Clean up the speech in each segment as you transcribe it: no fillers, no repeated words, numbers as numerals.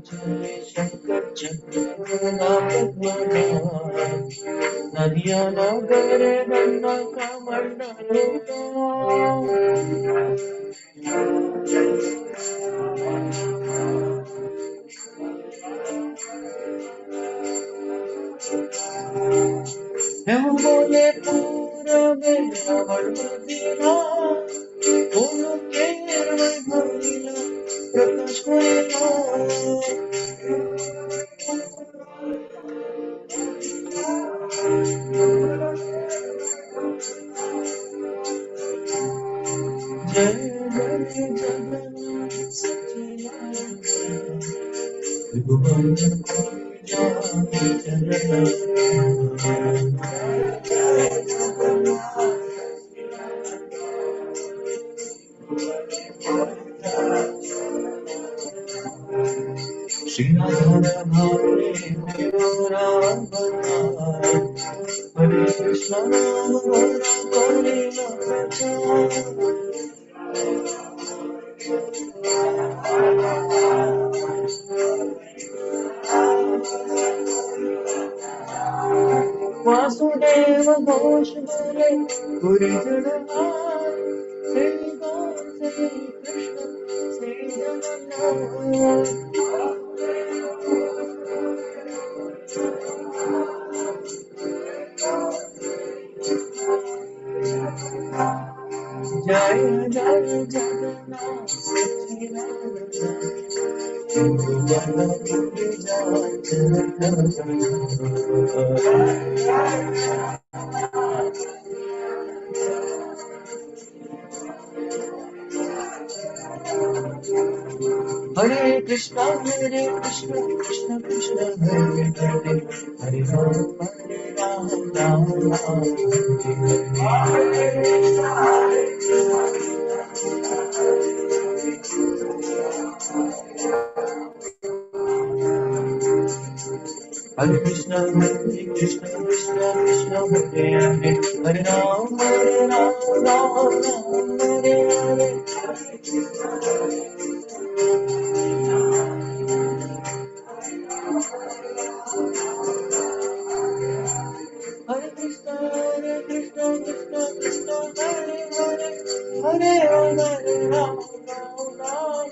चले शंकर चक्र नदिया नागर नन्ना कमंडलो हम बोले पूरब रावण मदीना बोलो केरल भरिला प्रकाश होइला जय जय जगन्नाथ सच्चिदानंद भगवान को जाने चलना श्रीनाथ भावे मेरा भगवान हरे कृष्णा हरे वासुदेव घोष बोले पूरी जगन्नाथ श्री गौर श्री कृष्ण श्री जगन्नाथ जय जय जगन्नाथ सच्चिदानंद हरे कृष्णा कृष्ण कृष्ण हरे हरे हरे राम राम राम हरे Krishna Krishna Krishna Hare Hare Hare Ram Ram Ram Hare Hare Hare Krishna Krishna Krishna Hare Hare Hare Ram Ram Ram Hare Hare Hare Krishna, Krishna Krishna, Hare Rama, Hare Rama, Rama Rama,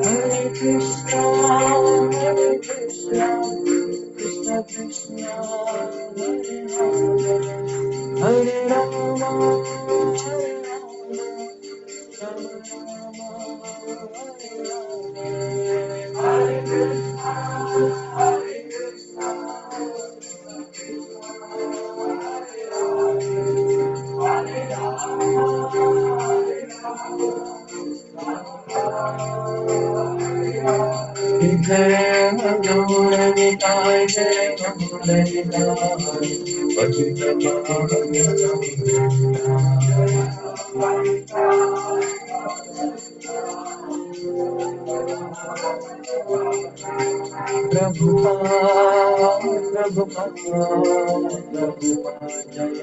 Hare Krishna, Hare Krishna, Hare जय गौरनिताय जय गौरनिताय पतित प्रभुपाद प्रभुपाद प्रभुपाद जय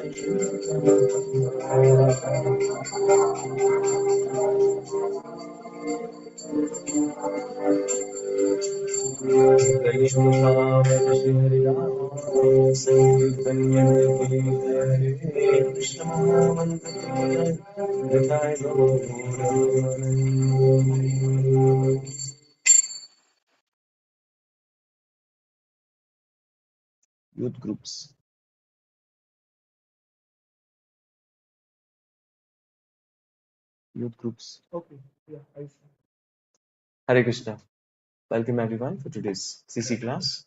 Youth groups. Okay. Yeah, I see. Hare Krishna. Welcome everyone for today's CC class.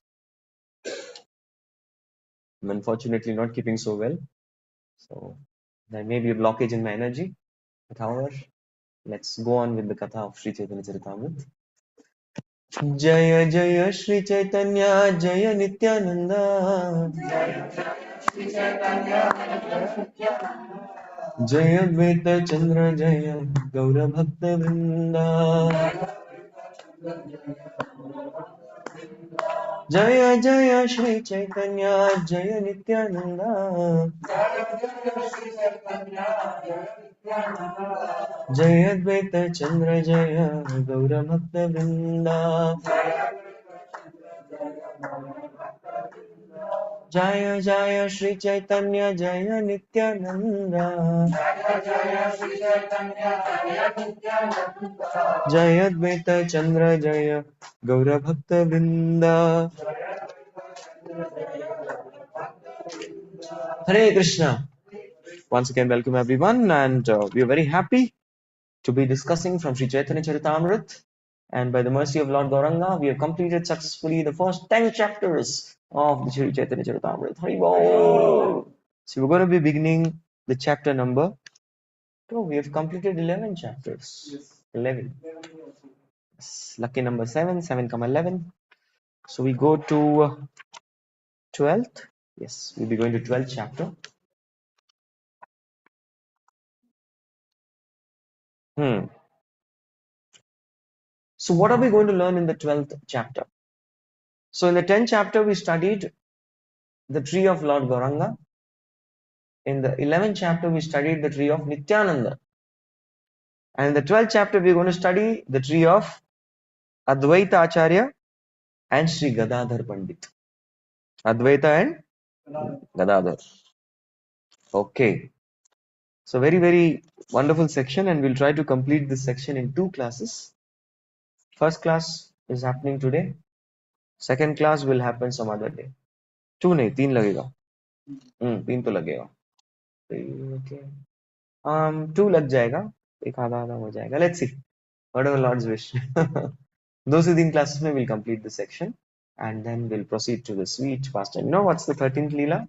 I'm unfortunately not keeping so well, so there may be a blockage in my energy. But however, let's go on with the Katha of Sri Chaitanya Charitamrita. Jaya Jaya Sri Chaitanya Jaya Nityananda Jaya Advaita Chandra Jaya Gaura Bhakta Vrinda जय जय श्री चैतन्य जय नित्यानंदा जय अद्वैत चंद्र जय गौर भक्त वृंदा जय जय श्री चैतन्य जय नित्यानंदा जय अद्वैत चंद्र जय गौर भक्त वृंदा Hare Krishna. Once again, welcome everyone, and we are very happy to be discussing from Sri Chaitanya Charitamrita. And by the mercy of Lord Gauranga, we have completed successfully the first 10 chapters of the Sri Chaitanya Charitamrita. Hari Bol. So we're going to be beginning the chapter number. Oh, we have completed 11 chapters. Yes. 11. Yes. Lucky number 7, 7, 11. So we go to 12th. Yes, we'll be going to 12th chapter. So what are we going to learn in the 12th chapter? So in the 10th chapter, we studied the tree of Lord Gauranga. In the 11th chapter, we studied the tree of Nityananda. And in the 12th chapter, we're going to study the tree of Advaita Acharya and Sri Gadadhar Pandit. Advaita and Gadadhar. Okay. So very, very wonderful section, and we'll try to complete this section in 2 classes. First class is happening today. Second class will happen some other day. 2 नहीं 3 लगेगा 3 तो लगेगा okay. 2 लग जाएगा एक आधा आधा हो जाएगा let's see whatever Lord's wish 2 से 3 classes में we'll complete the section and then we'll proceed to the sweet pastime. You know what's the 13th Leela?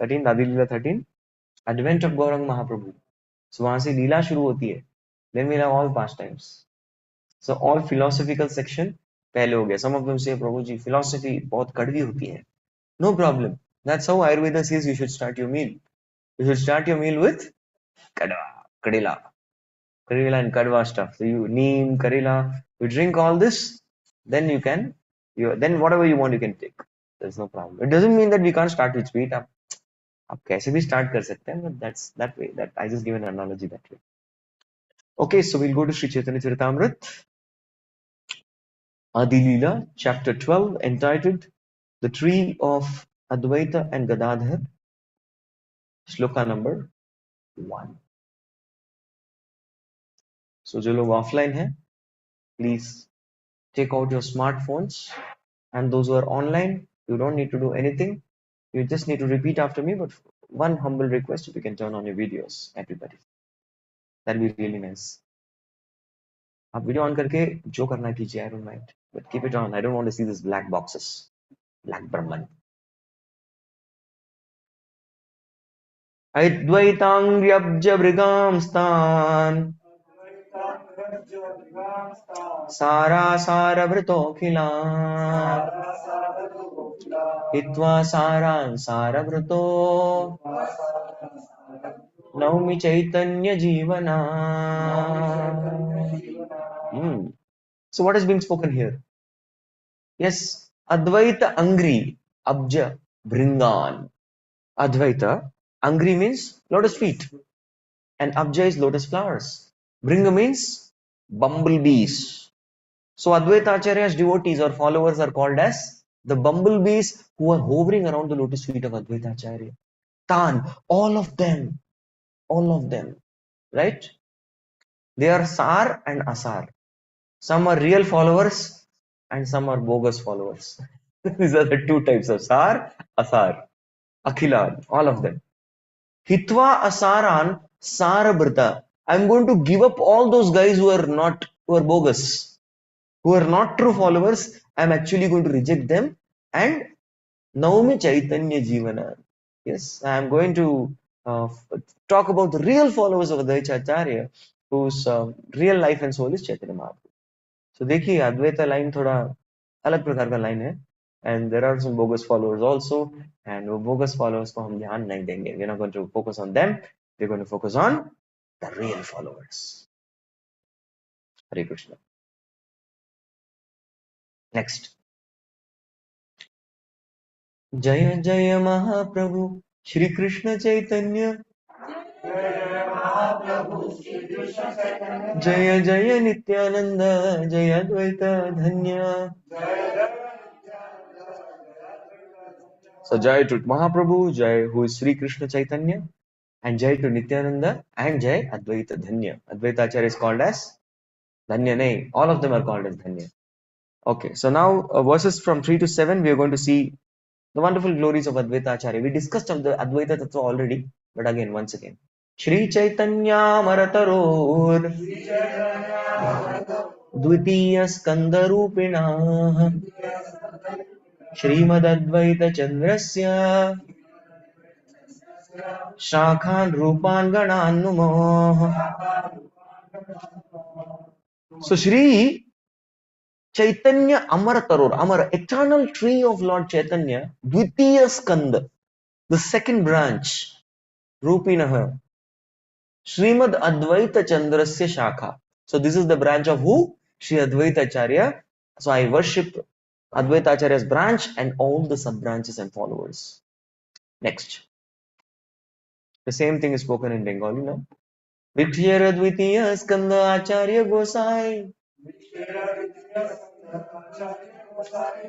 13th Adi Leela 13 Advent of Gaurang Mahaprabhu. So वहां से लीला शुरू होती है. Then we'll have all pastimes. So all philosophical section पहले हो गया. Some of them say Prabhu ji philosophy बहुत कड़वी होती है. No problem. That's how Ayurveda says you should start your meal. You should start your meal with kadila and kadwa stuff. So you neem, karela, you drink all this, then you can, then whatever you want you can take. There's no problem. It doesn't mean that we can't start with sweet. आप कैसे भी start कर सकते हैं, but that's that way. That I just give an analogy that way. Okay, so we'll go to Sri Chaitanya Charitamrita, Adi Lila, chapter 12, entitled The Tree of Advaita and Gadadhar, shloka number 1. So जो लोग offline हैं, please take out your smartphones, and those who are online, you don't need to do anything. You just need to repeat after me, but one humble request, if you can turn on your videos, everybody. That'll be really nice. आप video on करके जो करना कीजिए, I don't mind, but keep it on. I don't want to see these black boxes, black Brahman. Advaitangyabja brigam stan Sara Sara Vrito Khila Hitva Saran Sara Vrito Naumi Chaitanya Jivana. So what is being spoken here? Yes, Advaita Angri Abja Bringan. Advaita Angri means lotus feet and Abja is lotus flowers. Bringa means bumblebees. So Advaita Acharya's devotees or followers are called as the bumblebees who are hovering around the lotus feet of Advaita Acharya. Tan, all of them, right? They are Sar and Asar. Some are real followers and some are bogus followers. These are the 2 types of Sar, Asar, Akhilan, all of them. Hitva Asaran Sarabrta. I'm going to give up all those guys who are bogus, who are not true followers. I'm actually going to reject them and Naumi Chaitanya Jivana. Yes, I'm going to talk about the real followers of Advaita Acharya, whose real life and soul is Chaitanya Mahaprabhu. So देखिए Advaita line थोड़ा अलग प्रकार का line है, and there are some bogus followers also, and वो bogus followers को हम ध्यान नहीं देंगे. We're not going to focus on them. We're going to focus on the real followers. Hare Krishna. Next. जय जय महाप्रभु श्री कृष्ण चैतन्य जय जय नित्यानंद जय अद्वैत धन्य. So Jai to Mahaprabhu, Jai who is Sri Krishna Chaitanya, and Jai to Nityananda, and Jai Advaita Dhanya. Advaita Acharya is called as Dhanya Nahi. All of them are called as Dhanya. Okay, so now verses from 3 to 7, we are going to see the wonderful glories of Advaita Acharya. We discussed of the Advaita Tattva already, but again, once again. Shri Chaitanya Marataror Dvitiya Skandarupinah Srimad Chandrasya Shakhan Rupan Ganan Numoh. So Shri Chaitanya Amar Taror, Amar, eternal tree of Lord Chaitanya, Dvitiya Skanda, the second branch, Rupinaha, Srimad Advaita Chandrasya Shakha. So this is the branch of who? Sri Advaita Acharya. So I worship Advaita Acharya's branch and all the sub branches and followers. Next. The same thing is spoken in Bengali now. Vidyara Dvitiya Skanda Acharya Gosai.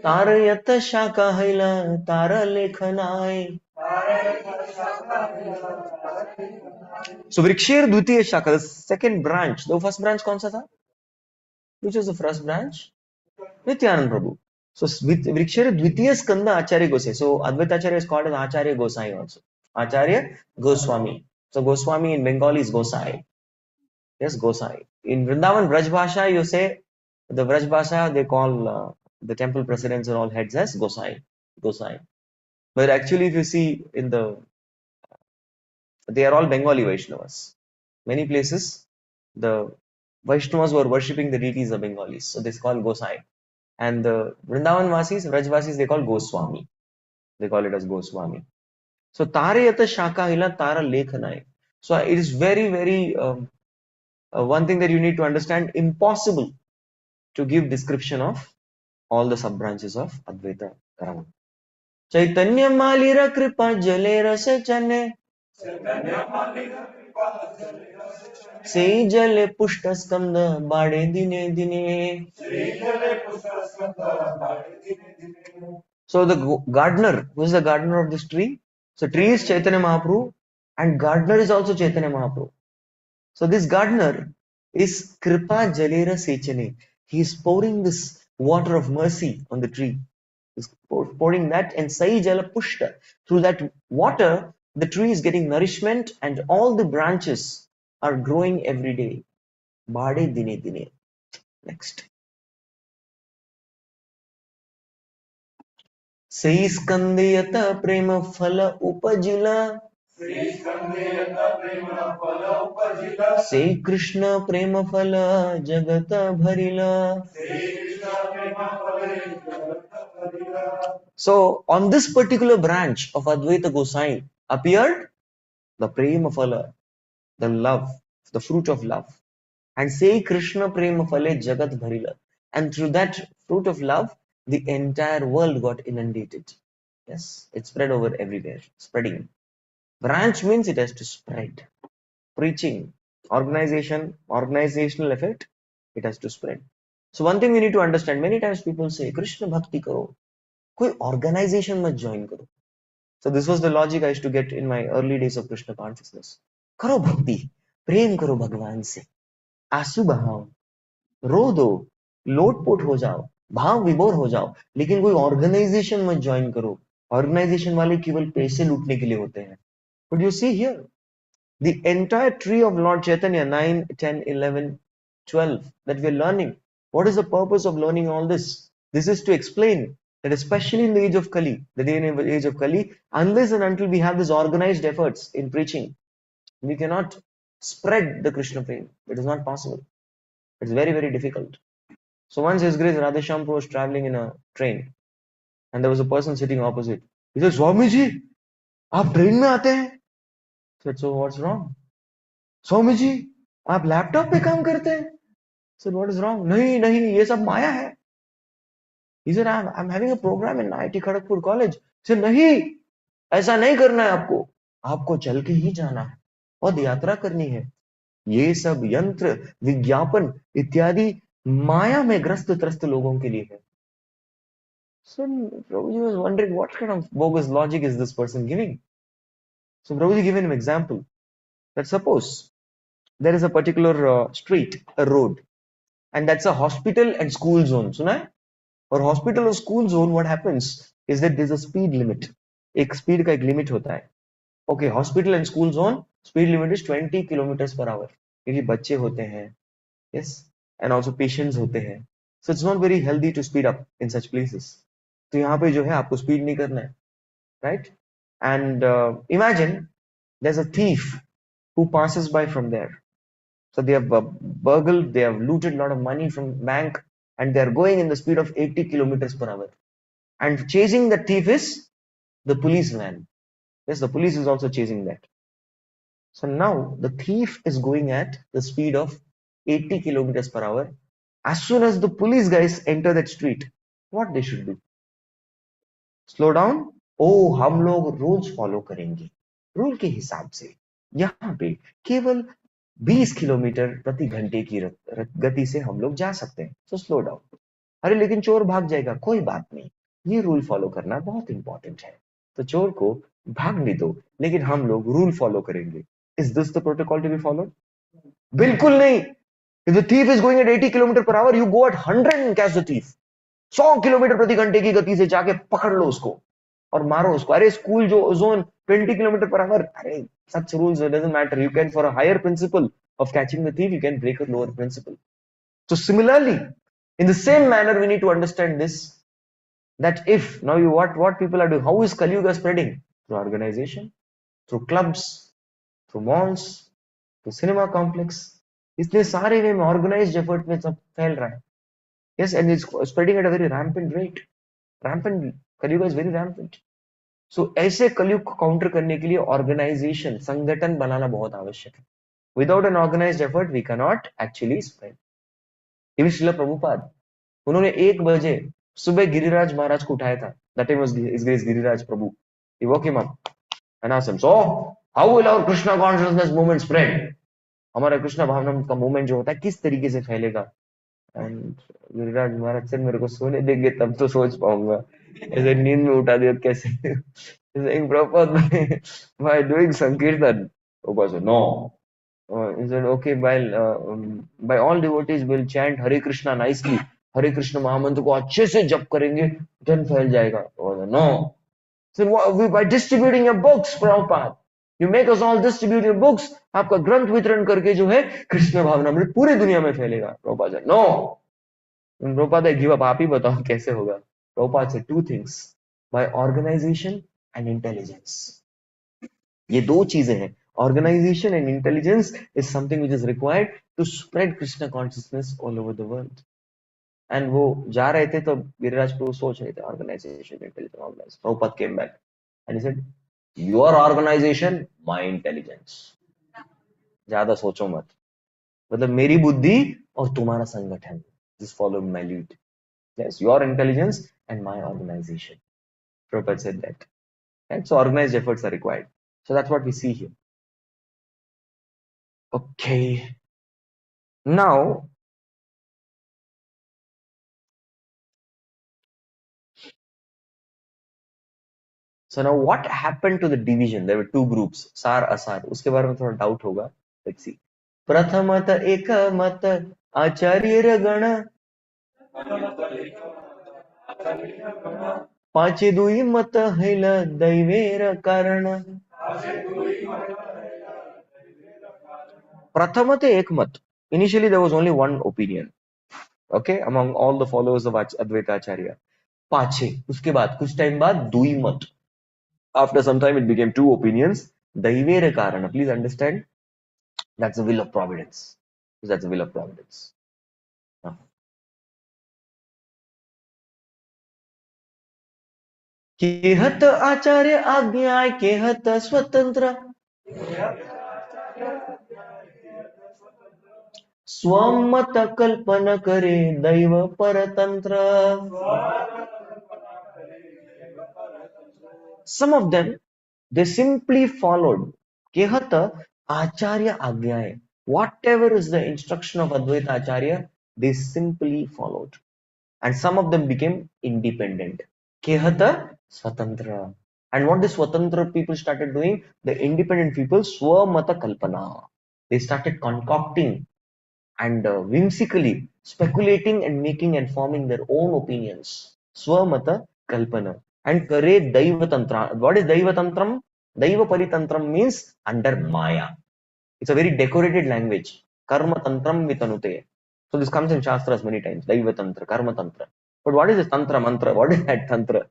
तारयत शाखा हैला तार लेखनाय. So Vrikshir Dvitiya Shaka, the second branch. The first branch कौन सा था? Which was the first branch? Nityanand Prabhu. So Vrikshir Dvitiya Skanda Acharya Gosai. So Advaita Acharya is called as Acharya Gosai also. Acharya Goswami. So Goswami in Bengali is Gosai. Yes, Gosai. In Vrindavan Braj Bhasha, you say the Braj Bhasha, they call the temple presidents and all heads as Gosai. Gosai. But actually, if you see in the, they are all Bengali Vaishnavas. Many places, the Vaishnavas were worshipping the deities of Bengalis. So this is called Gosai. And the Vrindavan Vasis, Vrajvasis, they call Goswami. They call it as Goswami. So Tarayata Shaka Hila Tara Lekhanai. So it is very, very, one thing that you need to understand, impossible to give description of all the sub branches of Advaita Karama. Chaitanya Malira Kripa Jale Rasa Chane Sei Jale Pushta Skanda Bade Dine Dine. So the gardener, who is the gardener of this tree? So tree is Chaitanya Mahaprabhu and gardener is also Chaitanya Mahaprabhu. So this gardener is Kripa Jalera Sechane. He is pouring this water of mercy on the tree. He's pouring that and Sai Jala Pushta. Through that water, the tree is getting nourishment and all the branches are growing every day. Bade Dine Dine. Next. Sai Skandiyata Prema Phala Upajila. Say Krishna Prema Phala Jagata Bharila. So on this particular branch of Advaita Gosai appeared the Prema Phala, the love, the fruit of love. And say Krishna Prema Phale Jagat Bharila. And through that fruit of love, the entire world got inundated. Yes, it spread over everywhere, spreading. Branch means it has to spread. Preaching, organization, organizational effect, it has to spread. So one thing we need to understand, many times people say, Krishna Bhakti karo, koi organization mat join karo. So this was the logic I used to get in my early days of Krishna consciousness. Karo Bhakti, prem karo Bhagwan se, आंसू बहाओ, रो दो, लोटपोट हो जाओ, भाव विभोर हो जाओ, लेकिन कोई ऑर्गेनाइजेशन मत ज्वाइन करो. ऑर्गेनाइजेशन वाले केवल पैसे लूटने के लिए होते हैं. But you see here, the entire tree of Lord Chaitanya, 9, 10, 11, 12, that we are learning. What is the purpose of learning all this? This is to explain that especially in the age of Kali, the day and age of Kali, unless and until we have this organized efforts in preaching, we cannot spread the Krishna Prem. It is not possible. It's very, very difficult. So once His Grace Radheshyam was traveling in a train, and there was a person sitting opposite. He said, Swami ji, आप train में आते हैं? I said, so what's wrong? Swami ji, आप laptop पे काम करते हैं? I said, what is wrong? नहीं नहीं, ये सब माया है. He said, I'm having a program in IIT Kharagpur College. तो नहीं, ऐसा नहीं करना है आपको, आपको चल के ही जाना है, पद यात्रा करनी है। ये सब यंत्र, विज्ञापन इत्यादि माया में ग्रस्त त्रस्त लोगों के लिए है। So Prabhuji was wondering what kind of bogus logic is this person giving. So Prabhuji given him example that suppose there is a particular street, a road, and that's a hospital and school zone. सुना है? और hospital और school zone, what happens is that there's a speed limit. एक speed का एक limit होता है. Okay, hospital and school zone speed limit is 20 kilometers per hour. क्योंकि बच्चे होते हैं, yes, and also patients होते हैं. So it's not very healthy to speed up in such places. तो यहाँ पे जो है आपको speed नहीं करना है, right? And imagine there's a thief who passes by from there. So they have burgled, they have looted a lot of money from bank, and they are going in the speed of 80 kilometers per hour. And chasing the thief is the police van. Yes, the police is also chasing that. So now the thief is going at the speed of 80 kilometers per hour. As soon as the police guys enter that street, what they should do? Slow down. ओ हम लोग rules follow करेंगे, rule के हिसाब से यहाँ पे केवल 20 kilometre प्रति घंटे की गति से हम लोग जा सकते हैं, तो स्लो डाउन। अरे लेकिन चोर भाग जाएगा, कोई बात नहीं, ये रूल फॉलो करना बहुत इंपॉर्टेंट है, तो चोर को भागने दो, लेकिन हम लोग रूल फॉलो करेंगे। Is this the protocol to be followed? बिल्कुल नहीं। If the thief is going at 80 kilometre per hour, you go at 100 and catch the thief. 100 kilometre प्रति घंटे की गति से जाके पकड़ लो उसको और मारो उसको। अरे स्कूल जो जोन 20 किलोमीटर पर आवर, अरे such rules, it doesn't matter. You can, for a higher principle of catching the thief, you can break a lower principle. So similarly, in the same manner, we need to understand this, that if now you what people are doing, how is Kali Yuga spreading? Through organization, through clubs, through malls, through cinema complex. इतने सारे वे में organised effort में सब फैल रहा है। Yes, and it's spreading at a very rampant rate. Rampant, कलयुग is very rampant. So ऐसे कलयुग को काउंटर करने के लिए ऑर्गेनाइजेशन, संगठन बनाना बहुत आवश्यक है। Without an organized effort, we cannot actually spread. Even Srila Prabhupada, उन्होंने 1 बजे सुबह गिरिराज महाराज को उठाया था। That time was His Grace Giriraj Prabhu. He woke him up and asked him, so how will our Krishna consciousness movement spread? हमारा कृष्णा भावना का मूवमेंट जो होता है किस तरीके से फैलेगा? एंड गिरिराज महाराज से मेरे को सोने देंगे तब तो सोच पाऊंगा, ऐसे नींद में उठा दिया कैसे? saying Prabhupada, by doing Sankirtan. Prabhupada said, no. He said, okay, by all devotees will chant Hare Krishna nicely. Hare Krishna महामंत्र को अच्छे से जप करेंगे, then फैल जाएगा. No. He said, by distributing your books, Prabhupada. You make us all distribute your books. आपका ग्रंथ वितरण करके जो है कृष्ण भावनामृत पूरी दुनिया में फैलेगा. Prabhupada said, no. Prabhupada give up. आप ही बताओ कैसे होगा? Prabhupada said 2 things. By organization and intelligence. ये 2 चीजें हैं. Organization and intelligence is something which is required to spread Krishna consciousness all over the world. And वो जा रहे थे तो गिरिराज प्रभु सोच रहे थे organization, intelligence, organization. Prabhupada came back and he said, your organization, my intelligence. ज्यादा सोचो मत, मतलब मेरी बुद्धि और तुम्हारा संगठन. Just follow my lead. Yes, your intelligence and my organization. Prabhupada said that. And so organized efforts are required. So that's what we see here. Okay. Now, so now what happened to the division? There were 2 groups, Sar, Asar. उसके बारे में थोड़ा doubt होगा. Let's see. प्रथमत एक मत आचार्य गण पाचे दुई मत हैल दैवेर कारण. प्रथमत एक मत. Initially there was only one opinion. Okay, among all the followers of Advaita Acharya. पाचे, उसके बाद कुछ टाइम बाद दुई मत. After some time it became 2 opinions. दैवेर कारण. Please understand, that's the will of providence. That's the will of providence. केहत आचार्य आज्ञा, केहत स्वतंत्र. स्वमत कल्पन करे दैव परतंत्र. some of them, they simply followed Kehat Acharya Agyaye. Whatever is the instruction of Advaita Acharya, they simply followed. And some of them became independent. Kehata Swatantra. And what the Swatantra people started doing, the independent people, Swamata Kalpana. They started concocting and whimsically speculating and making and forming their own opinions. Swamata Kalpana. And Kare Daiva Tantra. What is Daiva Tantram? Daiva Paritantram means under Maya. It's a very decorated language. Karma Tantram Vitanute. So this comes in Shastras many times. Daiva Tantra, Karma Tantra. But what is this Tantra Mantra? What is that Tantra?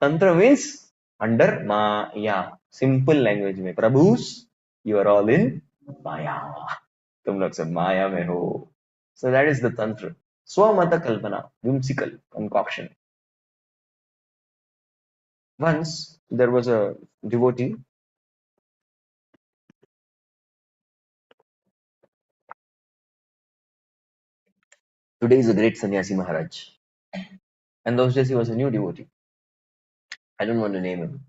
Tantra means under Maya. Simple language में. Prabhus, you are all in Maya. तुम लोग सब माया में हो. So that is the Tantra. Swamata Kalpana, whimsical concoction. Once there was a devotee. Today is a great sannyasi Maharaj. And those days he was a new devotee. I don't want to name him.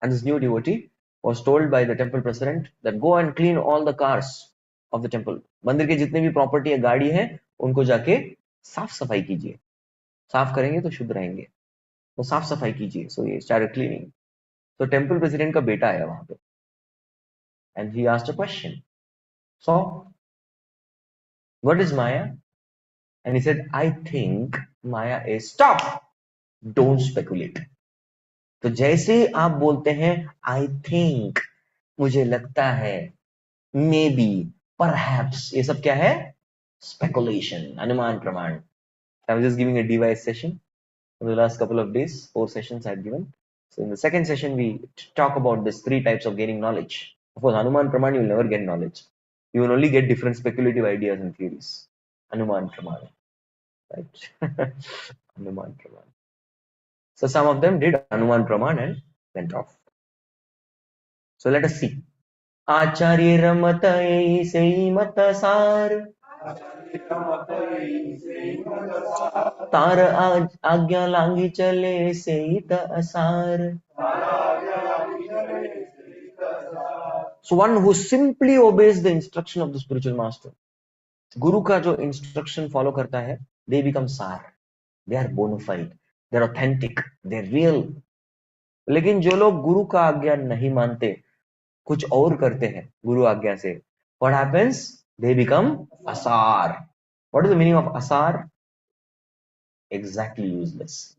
And this new devotee was told by the temple president that go and clean all the cars of the temple. मंदिर के जितने भी property है, गाड़ी है, उनको जाके साफ सफाई कीजिए. साफ करेंगे तो शुद्ध रहेंगे. तो साफ सफाई कीजिए. So he started cleaning. So temple president का बेटा आया वहां पे. And he asked a question. So, what is Maya? And he said, I think Maya is stop. Don't speculate. तो जैसे आप बोलते हैं आई थिंक, मुझे लगता है, मे बी, परहैप्स, ये सब क्या है? स्पेकुलेशन, अनुमान प्रमाण. I was just giving a device session for the last couple of days, 4 sessions I had given. So in the second session we talk about these 3 types of gaining knowledge. Of course, anuman praman you will never get knowledge. You will only get different speculative ideas and theories. Anuman praman, right? Anuman praman. So some of them did anuman praman and went off. So let us see. आचार्य रमत से मत सार, तार आज्ञा लांगी चले से असार. So one who simply obeys the instruction of the spiritual master, गुरु का जो instruction follow करता है, they become sar. They are bona fide, they are authentic, they are real. लेकिन जो लोग गुरु का आज्ञा नहीं मानते, कुछ और करते हैं गुरु आज्ञा से, what happens? They become asar. What is the meaning of asar? Exactly useless.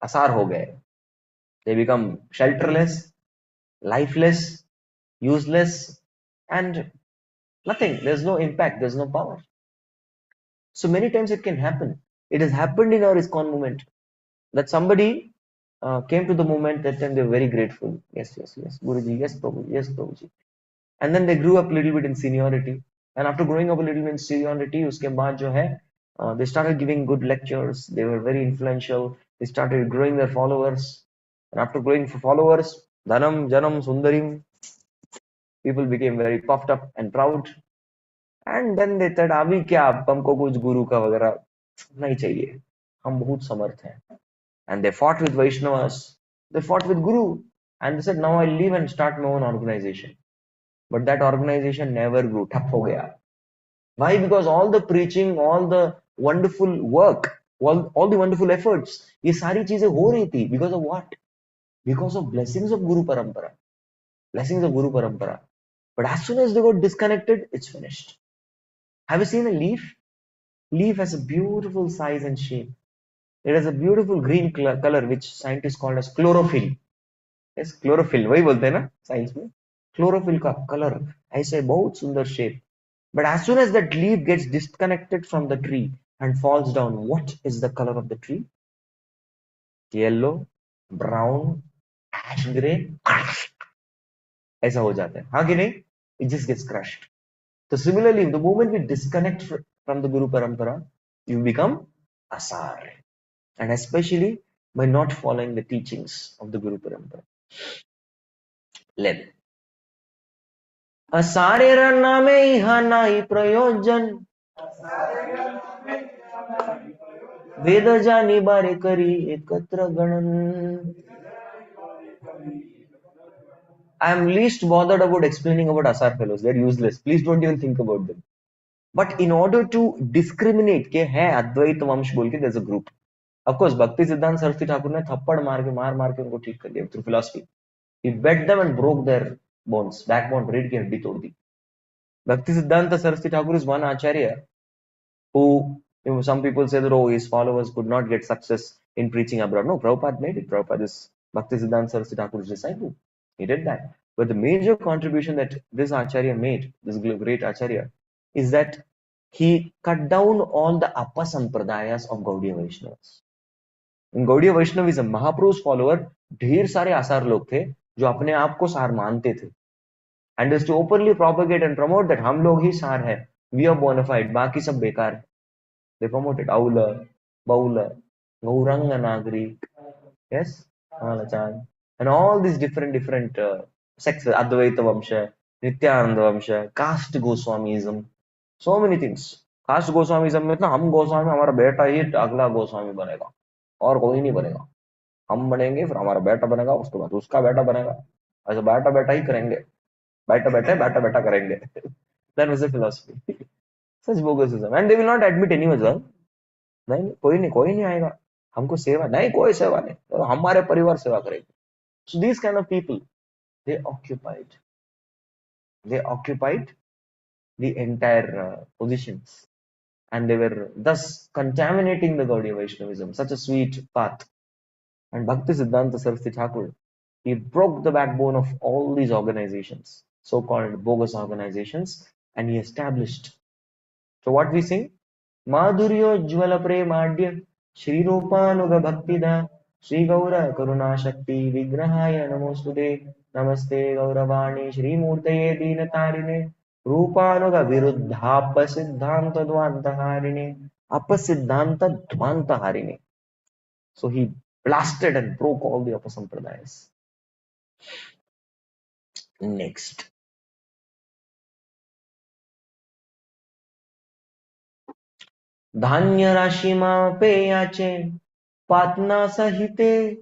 Asar हो गए. They become shelterless, lifeless, useless, and nothing. There's no impact. There's no power. So many times it can happen. It has happened in our ISKCON movement that somebody came to the movement. That time they were very grateful. Yes, yes, yes, Guruji, yes, Prabhuji, yes, Prabhuji. And then they grew up a little bit in seniority. And after growing up a little bit in seniority, उसके बाद जो है, they started giving good lectures. They were very influential. They started growing their followers. And after growing for followers, Dhanam, Janam, Sundarim, people became very puffed up and proud. And then they said, अभी क्या हमको कुछ गुरु का वगैरह नहीं चाहिए, हम बहुत समर्थ हैं. And they fought with Vaishnavas. They fought with Guru. And they said, now I'll leave and start my own organization. But that organization never grew. ठप हो गया. Why? Because all the preaching, all the wonderful work, all the wonderful efforts, ये सारी चीजें हो रही थी. Because of what? Because of blessings of Guru Parampara. Blessings of Guru Parampara. But as soon as they got disconnected, it's finished. Have you seen a leaf? Leaf has a beautiful size and shape. It has a beautiful green color, which scientists call as chlorophyll. Yes, chlorophyll. वही बोलते हैं ना science में. Chlorophyll का color ऐसे बहुत सुंदर shape. But as soon as that leaf gets disconnected from the tree and falls down, what is the color of the tree? Yellow, brown, ash gray. ऐसा हो जाता है. हाँ कि नहीं? It just gets crushed. So similarly, the moment we disconnect from the Guru Parampara, you become asar. And especially by not following the teachings of the Guru Parampara. Let असारे नामे इहा नाई प्रयोजन, वेद जानी बारे करी एकत्र गणन. I am least bothered about explaining about Asar fellows. They're useless. Please don't even think about them. But in order to discriminate के है अद्वैत वंश बोल के there's a group. Of course, भक्ति सिद्धांत सरस्वती ठाकुर ने थप्पड़ मार के उनको ठीक कर दिया through philosophy. He beat them and broke their bones, backbone, रीढ़ की हड्डी तोड़ दी. Bhakti Siddhanta Saraswati Thakur is one acharya who, some people say that, oh, his followers could not get success in preaching abroad. No, Prabhupada made it. Prabhupada is Bhakti Siddhanta Saraswati Thakur's disciple. He did that. But the major contribution that this acharya made, this great acharya, is that he cut down all the apasampradayas of Gaudiya Vaishnavas. In Gaudiya Vaishnavism, Mahaprabhu's follower, ढेर सारे आसार लोग थे जो अपने आप को सार मानते थे. And is to openly propagate and promote that हम लोग ही सार है, we are bona fide, बाकी सब बेकार है. They promoted Aula, Baula, Gauranga Nagari, yes, Malachan, and all these different sects, Advaita Vamsha, Nityananda Vamsha, Caste Goswamism, so many things. Caste Goswamism में ना हम गोस्वामी हमारा बेटा ही अगला गोस्वामी बनेगा और कोई नहीं बनेगा. हम बनेंगे फिर हमारा बेटा बनेगा उसके बाद उसका बेटा बनेगा. ऐसा बेटा बेटा ही करेंगे. बेटा बेटा करेंगे. That was the philosophy. Such bogusism. And they will not admit anyone. नहीं कोई नहीं आएगा. हमको सेवा नहीं, कोई सेवा नहीं, तो हमारे परिवार सेवा करेंगे. So these kind of people, they occupied the entire positions, and they were thus contaminating the Gaudiya Vaishnavism, such a sweet path. And Bhakti Siddhanta Saraswati Thakur, he broke the backbone of all these organizations, so-called bogus organizations, and he established. So what we sing? Madhuryojjvala premadya Shri Rupanuga Bhaktida Shri Gaura Karuna Shakti Vigrahaya Namostude Namaste Gauravani Shri Murtaye Dinatarine Rupanuga Viruddha Apasiddhanta Dvantaharine Apasiddhanta Dvantaharine. So he blasted and broke all the apasampradayas. Next. धान्य राशि मा पेयाचे पातना सहिते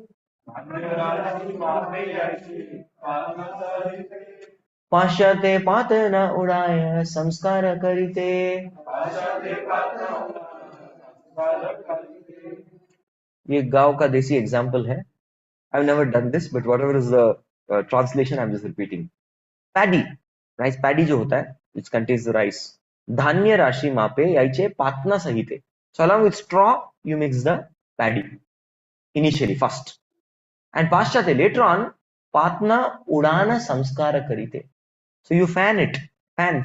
पाश्चात्य पातना उड़ाय संस्कार करिते. ये गांव का देसी एग्जाम्पल है. I've never done this, but whatever is the translation, I'm just repeating. Paddy, rice paddy जो होता है, which contains the rice. धान्य राशि मापे याइचे पातना सहिते. So along with straw, you mix the paddy initially first, and पाश्चात्य later on पातना उड़ाना संस्कार करिते. So you fan it, fan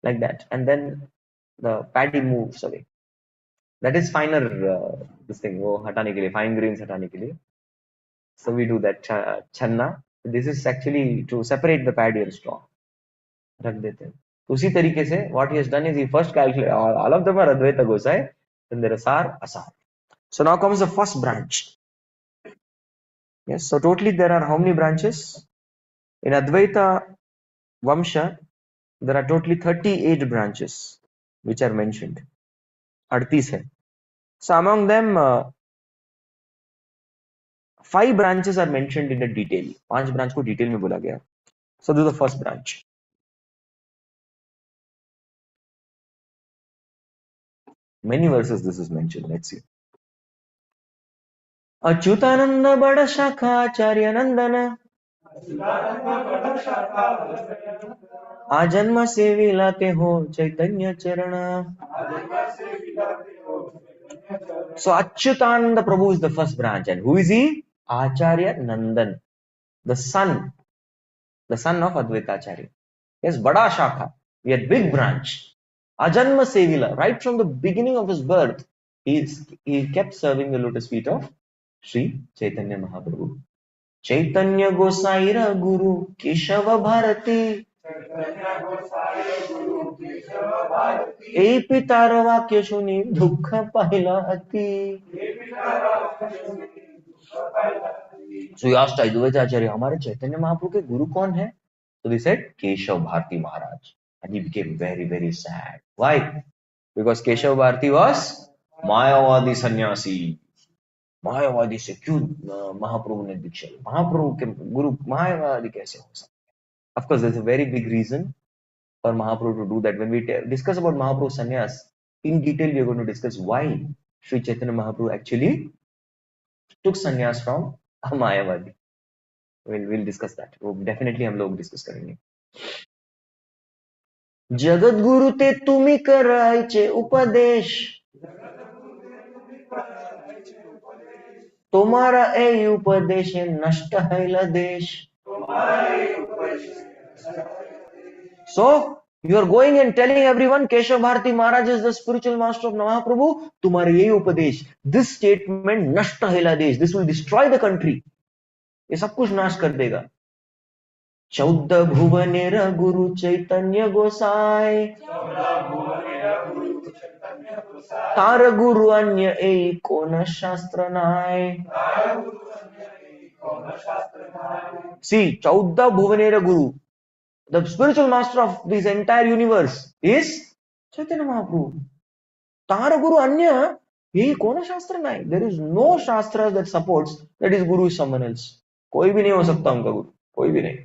like that, and then the paddy moves away. That is finer this thing वो हटाने के लिए, fine grains हटाने के लिए. So we do that channa. This is actually to separate the paddy and straw. रख देते हैं. उसी तरीके से what he has done is he first calculate all of them are Advaita Gosai, then there is Asar. So now comes the first branch. Yes, so totally there are how many branches? In Advaita Vamsha, there are totally 38 branches which are mentioned. 38 hai. So among them, 5 branches are mentioned in a detail. 5 branch को detail में बोला गया. So this is the first branch. Many verses this is mentioned. Let's see. Achyutananda Bada Shakha Acharya Nandana Ajanma se vilate ho Chaitanya Charana. So Achyutananda Prabhu is the first branch, and who is he? Acharya Nandan, the son of Advaita Acharya. Yes, Bada Shakha. We had big branch. Ajanma Sevila, right from the beginning of his birth, he kept serving the lotus feet of Sri Chaitanya Mahaprabhu. Chaitanya Gosaira Guru Keshava Bharati. ए पितार वाक्य सुनी दुख पाहिला अति. So he asked Advaita Acharya, हमारे चैतन्य महाप्रभु के गुरु कौन है? So they said Keshav Bharati Maharaj, and he became very sad. Why? Because Keshav Bharati was Mayavadi sannyasi. मायावादी से क्यों महाप्रभु ने दीक्षा ली, महाप्रभु के गुरु मायावादी कैसे हो सकते? Of course, there's a very big reason for Mahaprabhu to do that. When we discuss about Mahaprabhu sannyas, in detail we are going to discuss why Sri Chaitanya Mahaprabhu actually took sannyas from a Mayavadi. We'll discuss that. वो definitely हम लोग discuss करेंगे. जगत गुरु ते तुम्ही करायचे उपदेश, तुम्हारा ए उपदेश नष्ट हैला देश. So you are going and telling everyone Keshav Bharati Maharaj is the spiritual master of Mahaprabhu. तुम्हारे यही उपदेश, this statement नष्ट हैला देश, this will destroy the country. ये सब कुछ नाश कर देगा. 14 भुवनेर गुरु चैतन्य गोसाई, तार गुरु अन्य एक कोन शास्त्र नाय. See, 14 भुवनेर guru, the spiritual master of this entire universe is Chaitanya Mahaprabhu. Tara Guru Anya, he kona shastra nahi. There is no shastra that supports that his guru is someone else. कोई भी नहीं हो सकता उनका गुरु, कोई भी नहीं.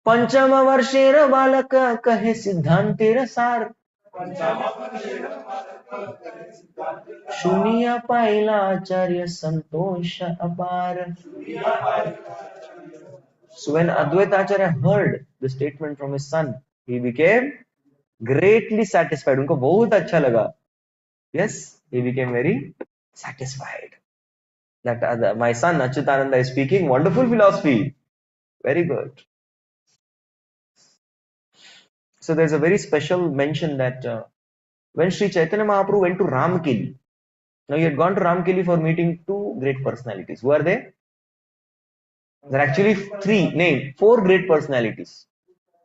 पंचम वर्षेर बालक कहे सिद्धांतेर सार, शुनिया पाइला आचार्य संतोष अपार. So when Advaita Acharya heard the statement from his son, he became greatly satisfied. उनको बहुत अच्छा लगा. Yes, he became very satisfied. That my son Achyutananda is speaking wonderful philosophy. Very good. So there's a very special mention that when Sri Chaitanya Mahaprabhu went to Ramkeli, now he had gone to Ramkeli for meeting two great personalities. Who are they? There are actually four great personalities.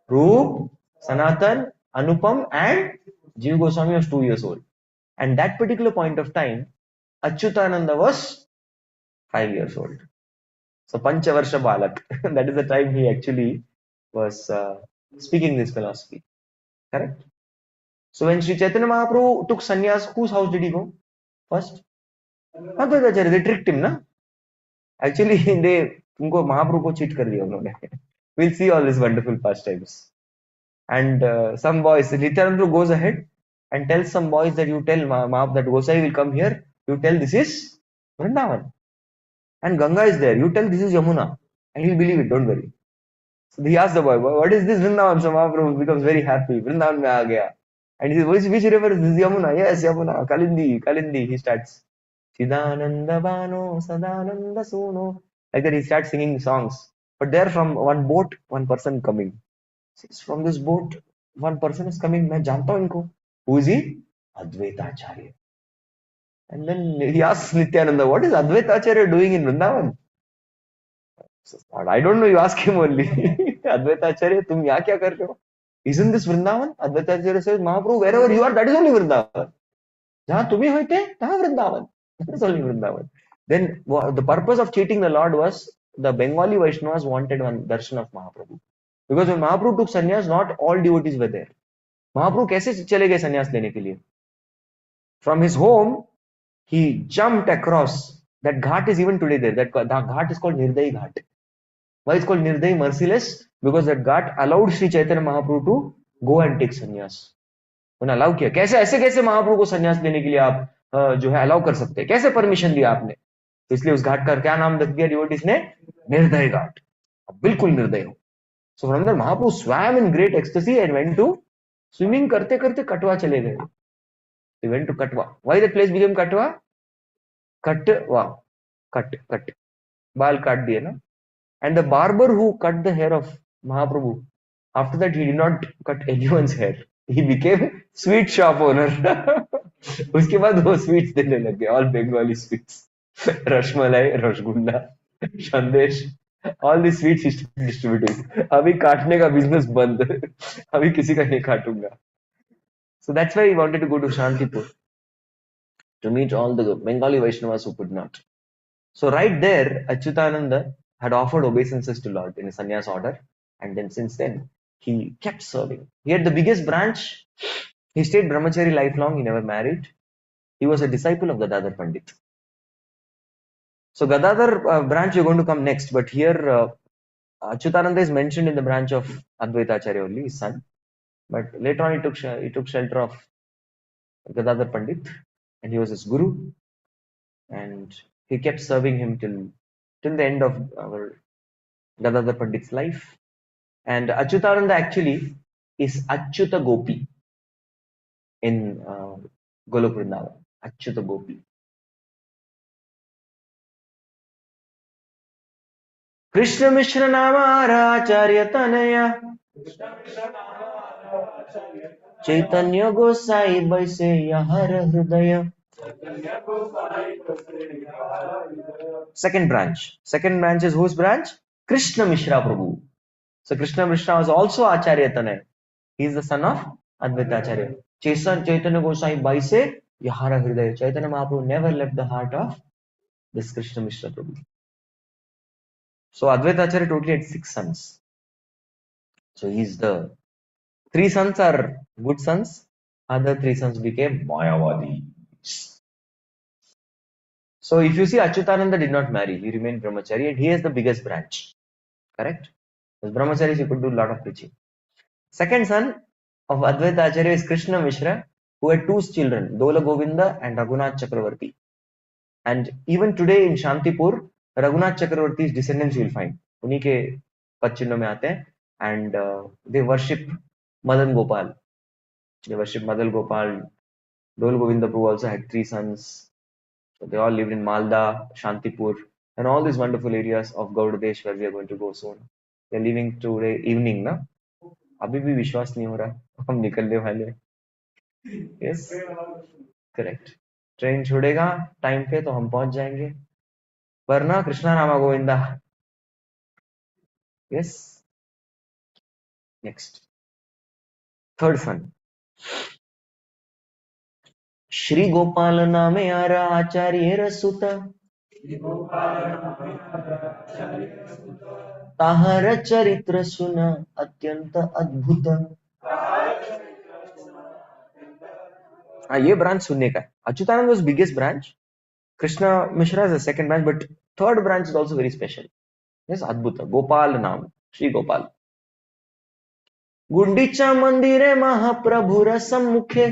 Roop, Sanatan, Anupam and Jiva Goswami was 2 years old. And that particular point of time, Achyutananda was 5 years old. So Panchavarsha Balak. That is the time he actually was speaking this philosophy. Correct? So when Sri Chaitanya Mahaprabhu took sannyas, whose house did he go? First? Advaita, they tricked him, na? Actually, उनको महाप्रभु को cheat कर दिया उन्होंने. We'll see all these wonderful pastimes. And some boys, Nityananda goes ahead and tells some boys that you tell that Gosai will come here. You tell this is Vrindavan. And Ganga is there. You tell this is Yamuna. And he'll believe it, don't worry. So he asks the boy, what is this Vrindavan? So Mahaprabhu becomes very happy. Vrindavan mein aa gaya. And he says, which river is this? Yamuna. Yes, Yamuna. Kalindi. He starts. Chidananda Bano Sadananda Suno. Like that he starts singing songs. But there from one boat, one person coming. Says, from this boat, one person is coming. मैं जानता हूँ इनको. Who is he? Advaita Acharya. And then he asks Nityananda, what is Advaita Acharya doing in Vrindavan? Says, I don't know, you ask him only. Advaita Acharya, तुम यहाँ क्या कर रहे हो? Isn't this Vrindavan? Advaita Acharya says, Mahaprabhu, wherever you are, that is only Vrindavan. जहाँ तुम्ही होते, तहाँ Vrindavan. That is only Vrindavan. Then the purpose of cheating the Lord was the Bengali Vaishnavas wanted one darshan of Mahaprabhu. Because when Mahaprabhu took sannyas, not all devotees were there. Mahaprabhu कैसे चले गए sannyas लेने के लिए? From his home, he jumped across. That ghat is even today there. That ghat is called Nirdayi Ghat. Why it's called Nirdayi, merciless? Because that ghat allowed Sri Chaitanya Mahaprabhu to go and take sannyas. उन्हें allow किया. कैसे ऐसे कैसे महाप्रभु को संन्यास लेने के लिए आप जो है अलाउ कर सकते हैं? कैसे परमिशन दिया आपने? तो इसलिए उस घाट का क्या नाम रख दिया डिवोटीज ने? निर्दय घाट. बिल्कुल निर्दय हो. So from there Mahaprabhu swam in great ecstasy and went to swimming करते करते कटवा चले गए. He went to Katwa. Why the place became Katwa? Katwa. Cut. बाल काट दिए ना. And the barber who cut the hair of Mahaprabhu, after that he did not cut anyone's hair. He became sweet shop owner. उसके बाद वो sweets देने लग गए. All Bengali sweets. Rasmalai, rasgulla, संदेश. All the sweets distributing. अभी काटने का business बंद. अभी किसी का नहीं काटूंगा. So that's why he wanted to go to Shantipur to meet all the Bengali Vaishnavas who could not. So right there, Achyutananda had offered obeisances to Lord in a sannyas order, and then since then he kept serving. He had the biggest branch. He stayed brahmachari lifelong. He never married. He was a disciple of the Dadar Pandit. So Gadadhar branch you're going to come next, but here Achyutananda is mentioned in the branch of Advaita Acharya only, his son. But later on he took shelter of Gadadhar Pandit, and he was his guru, and he kept serving him till the end of our Gadadhar Pandit's life. And Achyutananda actually is Achyuta Gopi in Golok Vrindavan. Achyuta Gopi. Krishna Mishra Namara Acharya Tanaya Chaitanya Gosai Baise Yahara Hridaya. Second branch. Second branch is whose branch? Krishna Mishra Prabhu. So Krishna Mishra was also Acharya Tanaya. He is the son of Advaita Acharya. Chaitanya Gosai Baise Yahara Hridaya. Chaitanya Mahaprabhu never left the heart of this Krishna Mishra Prabhu. So Advaita Acharya totally had 6 sons. So he's the 3 sons are good sons. Other 3 sons became Mayavadi. So if you see, Achyutananda did not marry. He remained brahmachari, and he has the biggest branch. Correct? As brahmacharis, you could do a lot of preaching. Second son of Advaita Acharya is Krishna Mishra, who had 2 children, Dola Govinda and Raghunath Chakravarti. And even today in Shantipur, Raghunath Chakravarti's descendants you will find. उन्हीं के पच्चिनों में आते हैं, and they worship Madan Gopal. They worship Madan Gopal. Dol Govinda Prabhu also had 3 sons. So they all lived in Malda, Shantipur, and all these wonderful areas of Gaudadesh where we are going to go soon. We are leaving today evening, na? अभी भी विश्वास नहीं हो रहा हम निकलने वाले हैं. Yes, correct. ट्रेन छोड़ेगा टाइम पे तो हम पहुंच जाएंगे, वरना Krishna Rama Govinda. Yes. Next. Third son. Shri Gopal नामे आरा आचार्य रसुत ताहर चरित्र सुन अत्यंत अद्भुत. हाँ, ये ब्रांच सुनने का है. Achyutananda was biggest branch. Krishna Mishra is the second branch, but third branch is also very special. Yes, Adbhuta. Gopal naam. Shri Gopal. Gundicha मंदिरे महाप्रभुर सम्मुखे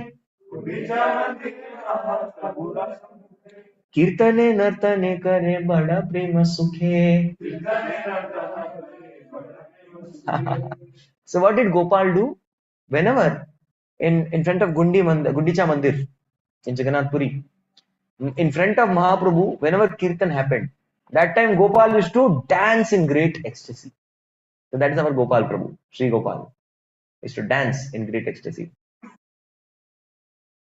कीर्तने नर्तने करे बड़ा प्रेम सुखे. So what did Gopal do? Whenever in front of Gundicha Mandir in Jagannath Puri, in front of Mahaprabhu, whenever Kirtan happened, that time Gopal used to dance in great ecstasy. So that is our Gopal Prabhu, Sri Gopal. He used to dance in great ecstasy.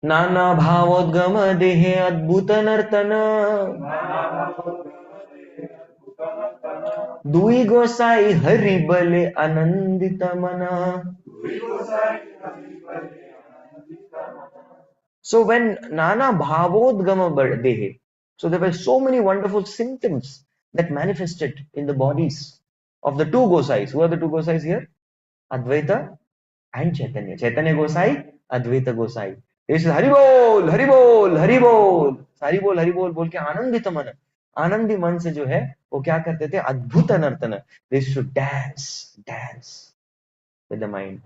Nana bhavodgama dehe adbhuta nartana Dui gosai hari bale anandita mana. So when Nana bhavodgama dehe, so there were so many wonderful symptoms that manifested in the bodies of the 2 Gosais. Who are the 2 Gosais here? Advaita and Chaitanya. Chaitanya Gosai, Advaita Gosai. They said Hari Bol, Hari Bol, Hari Bol. Hari Bol बोल के आनंदित मन, आनंदी मन से जो है वो क्या करते थे? अद्भुत नर्तन. They should dance with the mind.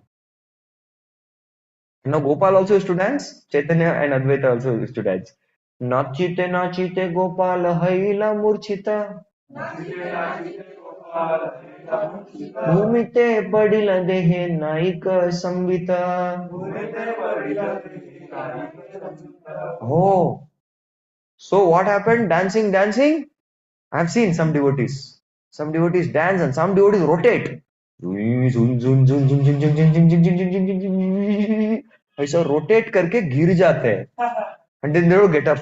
Now Gopal also used to dance. Chaitanya and Advaita also used to dance. नाचिते Gopal हैला मूर्छिता भूमिते पडिल देहे नायक Savita. Oh, so what happened? Dancing. I have seen some devotees dance and some devotees rotate. ऐसा rotate करके गिर जाते हैं. And then they don't get up.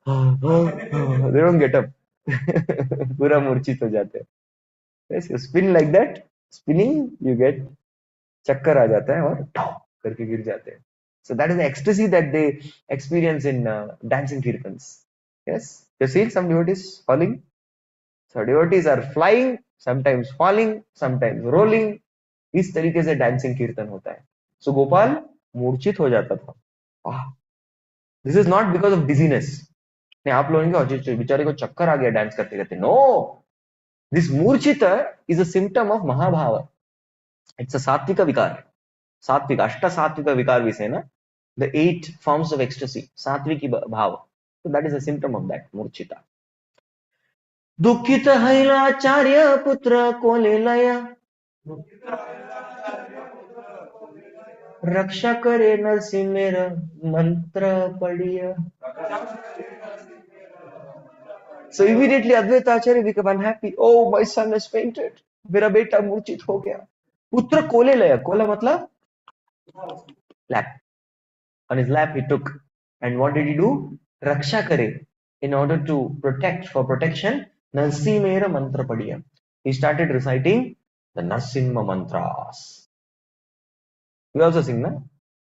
They don't get up. पूरा मूर्छित हो जाते हैं. Yes, you spin like that. Spinning, you get चक्कर आ जाता है और करके गिर जाते हैं. So that is the ecstasy that they experience in dancing kirtans. Yes, you see some devotees falling. So devotees are flying, sometimes falling, sometimes rolling. इस तरीके से dancing kirtan होता है. So गोपाल मूर्छित हो जाता था. This is not because of dizziness. आप लोगों के बेचारे को चक्कर आ गया डांस करते करते. No, this murchhit is a symptom of mahabhava. It's a sattvik vikara. सात्विक अष्ट सात्विक विकार विषय ना, the 8 forms of ecstasy, सात्विकी भाव. So that is a symptom of that मूर्छिता. दुखित हैलाचार्य पुत्र कोले लया, रक्षा करे नरसिंह मेरा मंत्र पढ़िया. So immediately Advaita Acharya became unhappy. Oh, my son has fainted. मेरा बेटा मूर्छित हो गया. पुत्र कोले लया. कोला मतलब lap. On his lap he took. And what did he do? Raksha kare. In order to protect, for protection, Narsimha mantra padiya. He started reciting the Narsimha mantras. We also sing, na?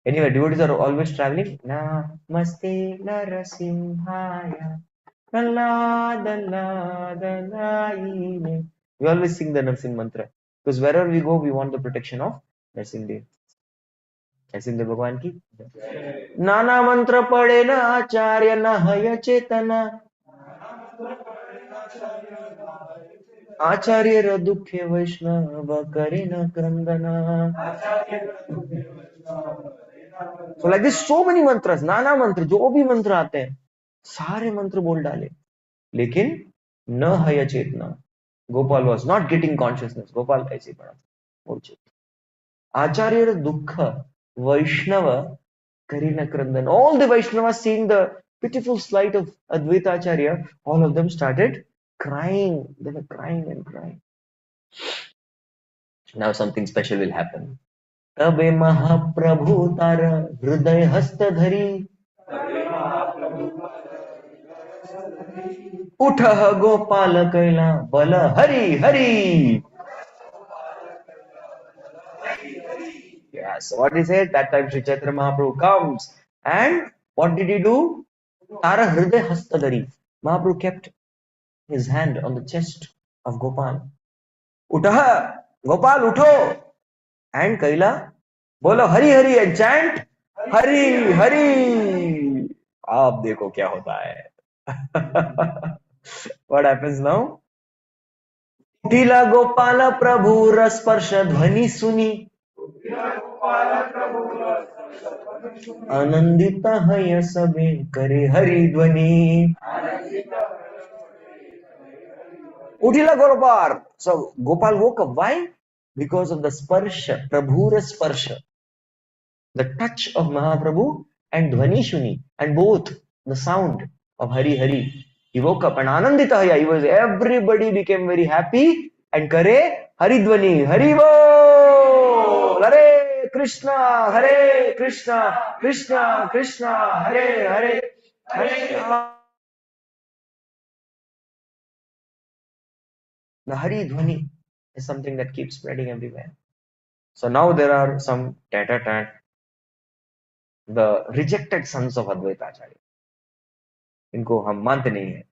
Anyway, devotees are always traveling. Namaste Narasimhaya. Dalla dalla dalla. We always sing the Narsimha mantra. Because wherever we go, we want the protection of Narsimha. Narasimha भगवान की. नाना मंत्र पढ़े न आचार्य न हय चेतना, आचार्य र दुखे वैष्णव करे न क्रंदना. So like this, so many mantras, नाना मंत्र, जो भी मंत्र आते हैं सारे मंत्र बोल डाले, लेकिन न हय चेतना. Gopal was not getting consciousness. Gopal ऐसे पड़ा मूर्छित. आचार्य दुख वैष्णव Karina Krandan. All the Vaishnavas seeing the pitiful plight of Advaita Acharya, all of them started crying. They were crying and crying. Now something special will happen. तबे महाप्रभु तार हृदय हस्त धरी, उठह गोपाल कैला बल Hari Hari. Yes, what he said, that time Sri Chaitanya Mahaprabhu comes, and what did he do? Tara Hriday Hastadari. Mahaprabhu kept his hand on the chest of Gopal. Utaha, Gopal, utho, and Kaila, bolo Hari Hari and chant Hari Hari. आप देखो क्या होता है. What happens now? उठिला Gopal प्रभु रसपर्श ध्वनि सुनी, आनंदित हय सबे करे हरि ध्वनि. Utila Gopal. So Gopal woke up. Why? Because of the sparsha, Prabhura sparsha, the touch of Mahaprabhu and Dhvani Shuni, and both the sound of Hari Hari. He woke up and Anandita Haya. Everybody became very happy and Kare Hari Dhvani. Hari Bol! Hare Krishna, Krishna Krishna, Hare Hare, Hare. The Hari Dhvani is something that keeps spreading everywhere. So now there are some the rejected sons of Advaita Acharya. इनको हम मानते नहीं हैं.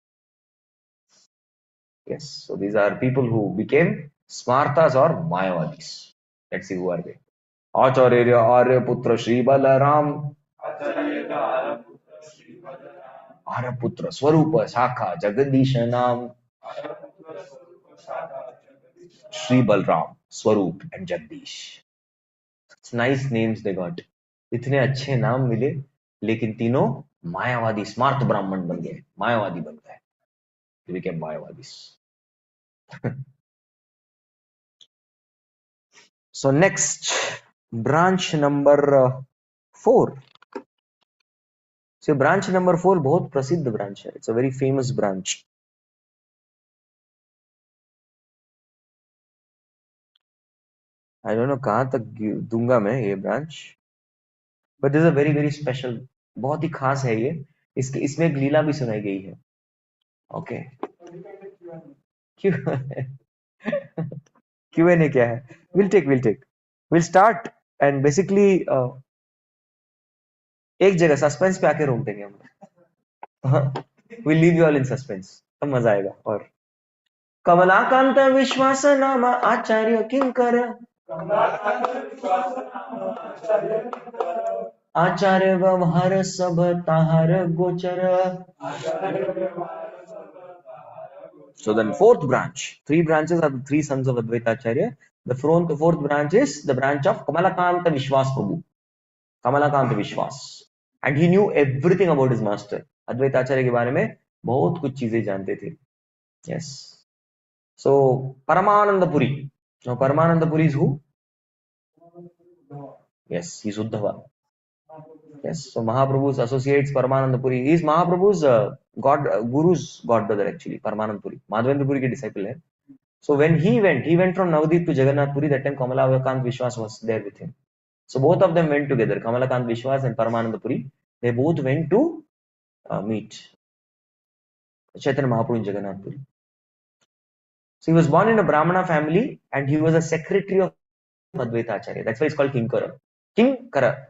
Yes, so these are people who became Smartas or Mayavadis. Let's see who are they. Acharya Aryaputra Sri Balaram, Aryaputra Swarupa Shakha Jagadisha Nam, Sri Balram, Swarup and Jagdish. It's nice names they got. इतने अच्छे नाम मिले, लेकिन तीनों मायावादी smart ब्राह्मण बन गए, मायावादी बन गए. They became Mayavadis. So next, branch number 4. So branch number 4 बहुत प्रसिद्ध branch है. It's a very famous branch. I don't know कहाँ तक दूंगा मैं ये branch, but this is a very very special, बहुत ही खास है ये. इसमें एक लीला भी सुनाई गई है. Okay. Q&A क्या है? We'll take. We'll start and basically एक जगह सस्पेंस पे आके रोक देंगे हम. We'll leave you all in suspense. अब मजा आएगा. और कमलाकांत विश्वास नाम आचार्य किंकर, आचार्य व्यवहार सब ताहार गोचर. So then fourth branch, three branches are the three sons of Advaita Acharya. The fourth branch is the branch of Kamalakanta Vishwas Prabhu. Kamalakanta Vishwas. And he knew everything about his master. Advaita Acharya के बारे में बहुत कुछ चीजें जानते थे. Yes. So Paramananda Puri. Now Paramananda Puri is who? Yes, he's Uddhava. Yes, so Mahaprabhu's associates Paramananda Puri. He is Mahaprabhu's Guru's godbrother actually, Paramananda Puri. Madhavendra Puri ke disciple hai. So when he went from Navadip to Jagannath Puri. That time Kamalakant Vishwas was there with him. So both of them went together, Kamalakant Vishwas and Paramananda Puri. They both went to meet Chaitanya Mahaprabhu in Jagannath Puri. So he was born in a Brahmana family and he was a secretary of Advaita Acharya. That's why it's called Kinkara. Kinkara.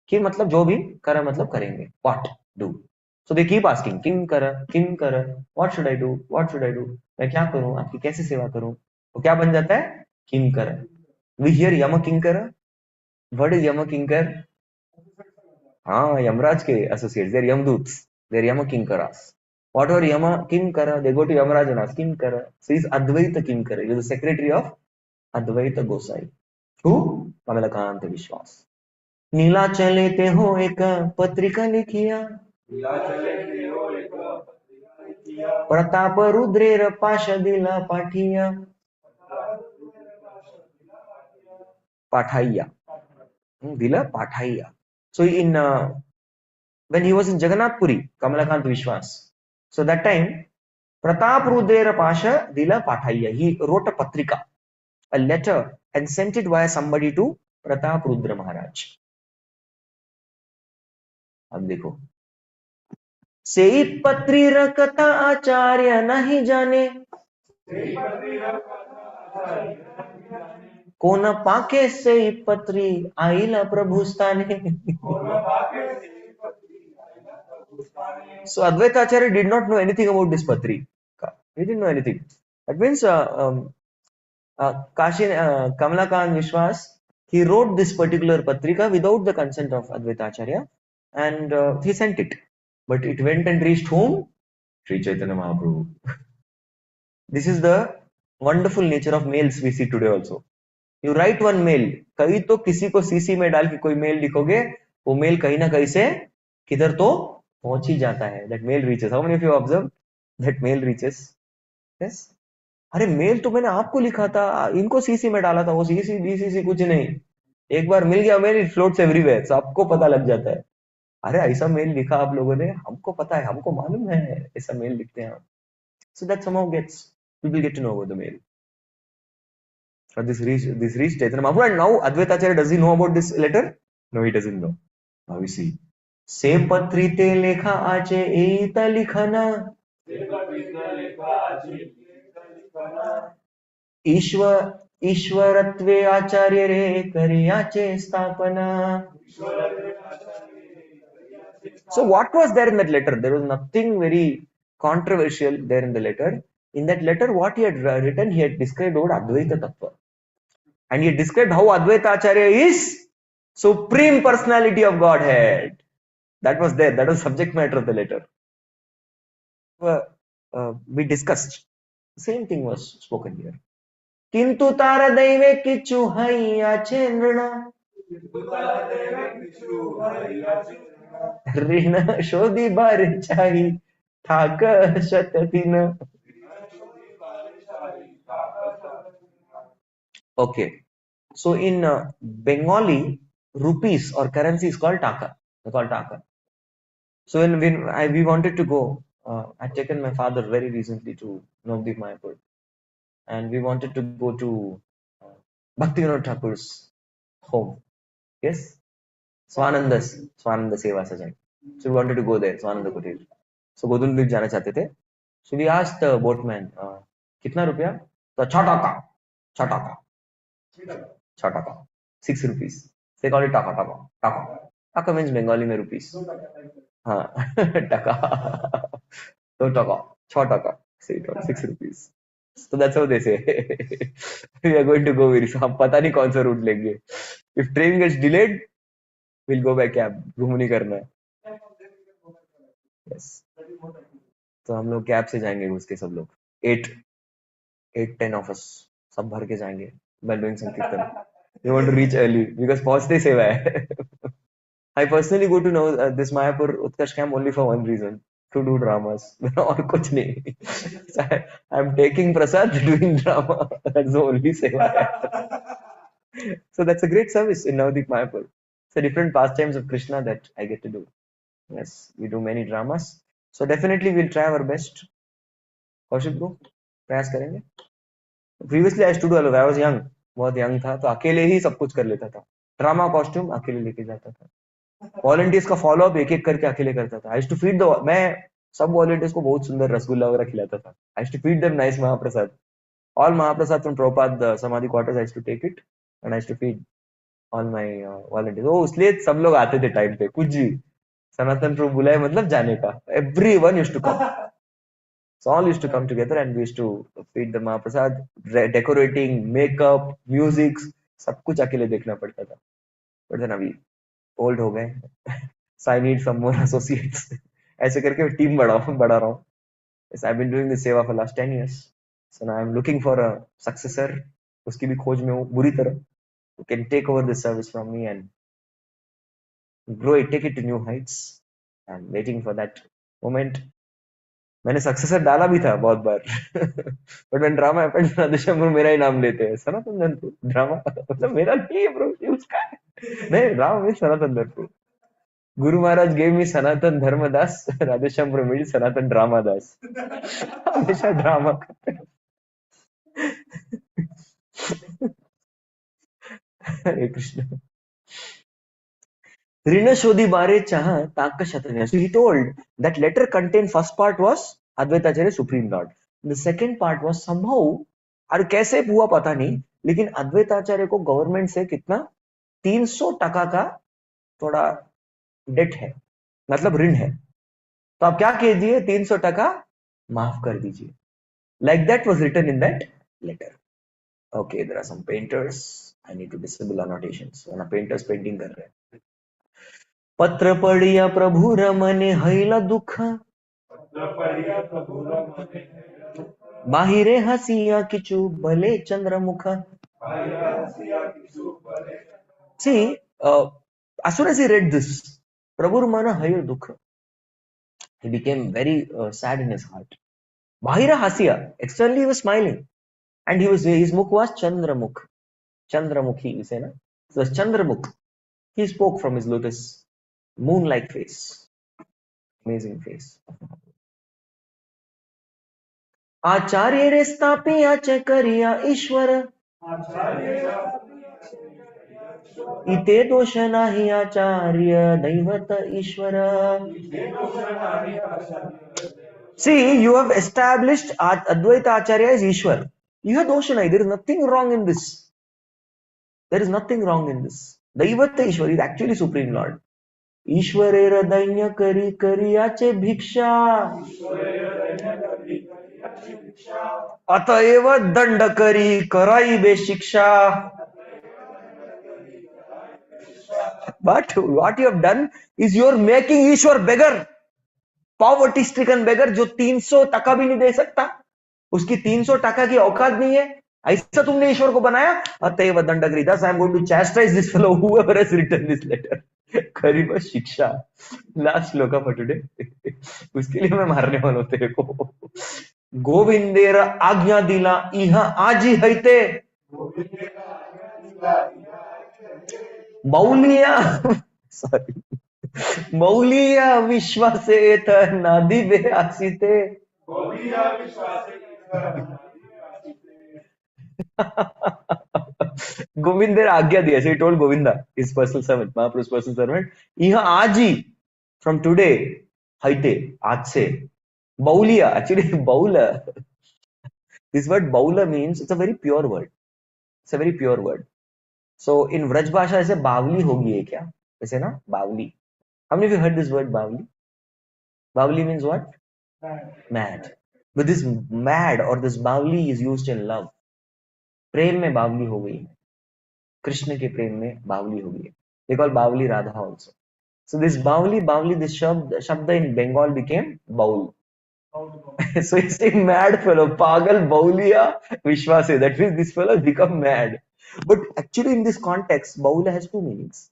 Ki matlab jo bhi, kara matlab karenge. What? Do. So they keep asking, Kinkara, what should I do? What should I do? मैं क्या करूं? आपकी कैसे सेवा करूं? तो क्या बन जाता है? Kinkara. We hear Yama Kinkara. What is Yama Kinkar? Yamraj ke associates. They're Yamduts. They're Yama Kinkaras. Whatever Yama Kinkara, they go to Yamaraj and ask Kinkara. So he's Advaita Kinkara. He was the secretary of Advaita Gosai. Who? Kamalakanta Vishwas. नीला चलेते हो एक पत्रिका लिखिया प्रताप रुद्रेर पाश दिला पाठिया पाठाइया दिला पाठाइया. So in when he was in Jagannath Puri, Kamalakant Vishwas. So that time Pratap Rudera Pasha Dila Pathaya. He wrote a patrika, a letter, and sent it via somebody to Pratap Rudra Maharaj. अब देखो, सेई पत्री रखता आचार्य नहीं जाने, कोन पाके सेई पत्री आइला प्रभु स्थाने. So Advaita Acharya did not know anything about this patrika. He didn't know anything. That means Kamalakant Vishwas, he wrote this particular patrika without the consent of Advaita Acharya, and he sent it. But it went and reached whom? Sri Chaitanya Mahaprabhu. This is the wonderful nature of mails we see today also. You write one mail, कहीं तो किसी को CC में डाल के कोई mail लिखोगे, वो मेल कहीं ना कहीं से किधर तो पहुंच ही जाता है. That mail reaches. How many of you observe that mail reaches? Yes. अरे मेल तो मैंने आपको लिखा था, इनको सीसी में डाला था, वो सीसी बीसीसी कुछ नहीं, एक बार मिल गया मेल, इट फ्लोट्स एवरीवेयर. सो आपको पता लग जाता है, अरे ऐसा मेल लिखा आप लोगों ने, हमको पता है, हमको मालूम है ऐसा मेल लिखते हैं. So that somehow gets people get to know about the mail. So this reached Chaitanya Mahaprabhu, and now Advaita Acharya, does he know about this letter? No, he doesn't know. Now we see. से पत्री ते लेखा आचे एता लिखना, ईश्वरत्वे आचार्य रे करियाचे स्थापना. So what was there in that letter? There was nothing very controversial there in the letter. In that letter, what he had written, he had described about Advaita Tattva. And he had described how Advaita Acharya is Supreme Personality of Godhead. That was there. That was subject matter of the letter. We discussed. Same thing was spoken here. Kintu tara daive kichu haiya chendrna. Rina shodhi bar chahi thaka shatatina. Okay. So in Bengali, rupees or currency is called taka. They call taka. So when we wanted to go, I'd taken my father very recently to Navdeep Mayapur, and we wanted to go to Bhakti Thakur's home. Yes, Swananda Seva Sajai. So we wanted to go there, Swananda Kutir. So Godun Beach jana chahte the. So we asked the boatman, "Kitna rupiya?" So Chataka, 6 rupees. They call it taka. Taka means Bengali mein rupees. Taka. So taka, 6 taka. Say it on 6 rupees. So that's how they say. We are going to go very soon. हम पता नहीं कौन सा route लेंगे. If train gets delayed, We'll go by cab. घूम नहीं करना है. Yes. तो हम लोग कैब से जाएंगे घुस के सब लोग. 8-10 of us सब भर के जाएंगे. By doing संकीर्तन. We want to reach early because पहुंचते ही सेवा है. I personally go to know this Mayapur Utkarsh camp only for one reason, to do dramas. और कुछ नहीं. So I'm taking prasad, doing drama. That's the only seva. So that's a great service in Navadip Mayapur. It's a different pastimes of Krishna that I get to do. Yes, we do many dramas. So definitely we'll try our best. Kaushik bro, प्रयास करेंगे. Previously I used to do alone. I was young, बहुत young था, तो अकेले ही सब कुछ कर लेता था. ड्रामा कॉस्ट्यूम अकेले लेके जाता था. वॉलंटियर्स का फॉलो अप एक एक करके अकेले करता था. I used to feed the, मैं सब वॉलंटियर्स को बहुत सुंदर रसगुल्ला वगैरह खिलाता था. I used to feed them nice mahaprasad. All mahaprasad from Prabhupada samadhi quarters I used to take it and I used to feed all my volunteers. Oh इसलिए सब लोग आते थे टाइम पे. कुछ भी सनातन प्रभु बुलाए मतलब जाने का. Everyone used to come. So all used to come together and we used to feed the Mahaprasad, decorating, makeup, music, सब कुछ अकेले देखना पड़ता था. But then अभी ओल्ड हो गए. So I need some more associates. ऐसे करके टीम बढ़ा रहा हूँ. Yes, I've been doing this सेवा for last 10 years. So now I'm looking for a successor. उसकी भी खोज में हूँ बुरी तरह. Who can take over this service from me and grow it, take it to new heights. I'm waiting for that moment. मैंने successor डाला भी था बहुत बार. But when drama happened Radheshyam मेरा ही नाम लेते हैं. सनातन धर्म ड्रामा मतलब मेरा नहीं है ब्रो, उसका है. नहीं, राम में सनातन धर्म. गुरु महाराज गेव मी सनातन धर्मदास, राधेश्याम मिली सनातन ड्रामा दास. हमेशा ड्रामा करते. हरे Krishna. Rinashodi Bare Chaha Taka Shatanya. So he told that letter contained first part was Advaitacharya Supreme Lord. The second part was somehow, और कैसे हुआ पता नहीं, लेकिन अद्वैताचार्य को गवर्नमेंट से कितना 300% का थोड़ा डेट है, मतलब ऋण है. तो आप क्या कीजिए, 300% माफ कर दीजिए. Like that was written in that letter. Okay, there are some painters. I need to disable annotations. वरना painters painting कर रहे हैं. पत्र पढ़िया प्रभु रमने हैला दुख, बाहिरे हसिया किचु भले चंद्रमुख. See, as soon as he read this, Prabhu Ramana hayla dukha, he became very sad in his heart. Bahira hasya, externally he was smiling, and his mukh was Chandramukh. Chandramukhi, you say na? So Chandramukh. He spoke from his lotus moon-like face. Amazing face. आचार्य रे स्थापिया चकरिया ईश्वर, इते दोष नाही आचार्य दैवत ईश्वर. See, you have established Advaita Acharya as Ishwar. You have dosha nahi. There is nothing wrong in this. There is nothing wrong in this. Daivata Ishwar is actually Supreme Lord. ईश्वरेर दैन्य करी करियाचे भिक्षा, अतएव दंड करी कराई शिक्षा. But what you have done is you are making Ishwar beggar, poverty stricken beggar, जो 300% भी नहीं दे सकता, उसकी 300% की औकात नहीं है. ऐसा तुमने ईश्वर को बनाया. अतएव दंड करी. Thus I am going to chastise this fellow, whoever has written this letter. करीब शिक्षा. Last shloka for today. उसके लिए मैं मारने वाला हूं तेरे को. गोविंदेर आज्ञा दिला इह आजी हैते, मौलिया सॉरी मौलिया विश्वासेत नादी बे आसीते. गोविंदर आज्ञा दिया. So he told Govinda, his personal servant, Mahaprabhu's personal servant, यह आज ही, from today, हाइते, आज से. Bauliya, actually baula. This word baula means, it's a very pure word. It's a very pure word. So in Vraj Bhasha ऐसे बावली होगी है क्या? ऐसे ना बावली. How many of you heard this word बावली? Baवली means what? Mad. But this mad or this बावली is used in love. प्रेम में बावली हो गई है. कृष्ण के प्रेम में बावली हो गई है. They call Bawli Radha also. So this Bawli, this Shabda in Bengal became Baul. So it's a mad fellow, Pagal Bauliya Vishwase. That means this fellow has become mad. But actually, in this context, Baula has two meanings.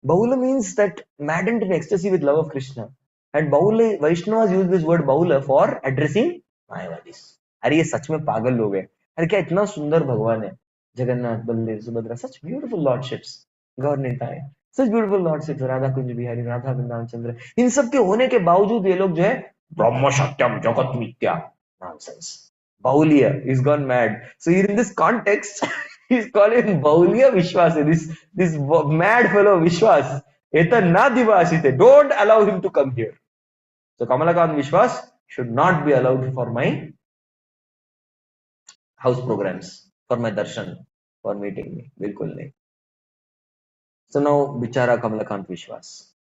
Baula means that maddened in ecstasy with love of Krishna. And Baula, Vaishnavas use this word Baula for addressing Mayavadis. अरे ये सच में पागल लोग हैं. अरे क्या इतना सुंदर भगवान है. Jagannath, Baldev, Subhadra, such beautiful lordships. Gaur Nitai, such beautiful lordships. Radha Kunj Bihari, Radha Vrindavan चंद्र. इन सब के होने के बावजूद ये लोग जो है Brahma Satyam Jagat Mitya. Nonsense. Bauliya. He's gone mad. So here in this context, he's calling Bauliya Vishwas. This mad fellow Vishwas. Eta na divasite. Don't allow him to come here. So Kamalakant Vishwas should not be allowed for my house programs, for my darshan, for meeting me. Bilkul nahi. So now बिचारा कमलाकांत विश्वास,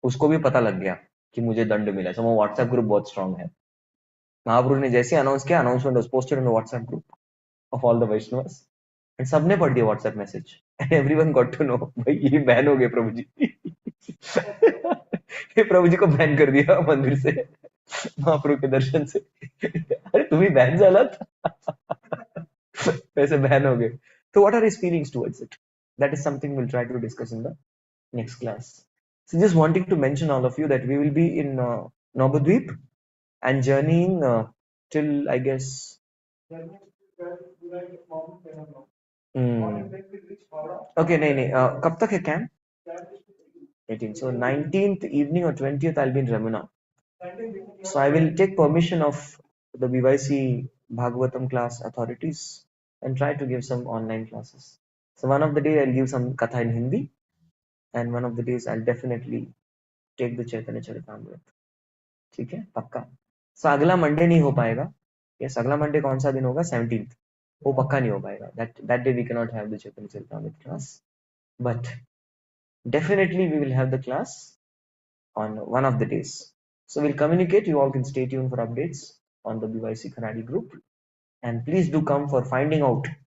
उसको भी पता लग गया कि मुझे दंड मिला. So वो व्हाट्सएप ग्रुप बहुत स्ट्रांग है. महाप्रभु ने जैसे अनाउंस किया, announcement was posted in the WhatsApp group of all the Vaishnavas and सबने पढ़ दिया WhatsApp message and everyone got to know भाई ये बैन हो गए प्रभु जी. ये प्रभु जी को बैन कर दिया मंदिर से, महाप्रभु के दर्शन से. अरे तुम्ही बैन झालात. वैसे बैन हो गए. तो what are his feelings towards it? That is something we'll try to discuss in the next class. So just wanting to mention all of you that we will be in Navadvip and journeying till I guess okay नहीं कब तक है camp? 18. So 19th evening or 20th I'll be in Ramuna. So I will take permission of the BYC Bhagavatam class authorities and try to give some online classes. So one of the days I'll give some katha in Hindi and one of the days I'll definitely take the Chaitanya Charitamrita. ठीक है पक्का. So अगला Monday नहीं हो पाएगा. Yes, अगला Monday कौन सा दिन होगा? 17th. वो पक्का नहीं हो पाएगा. That day we cannot have the Chaitanya Charitamrita class. But definitely we will have the class on one of the days. So we'll communicate. You all can stay tuned for updates on the BYC Kharadi group. And please do come for finding out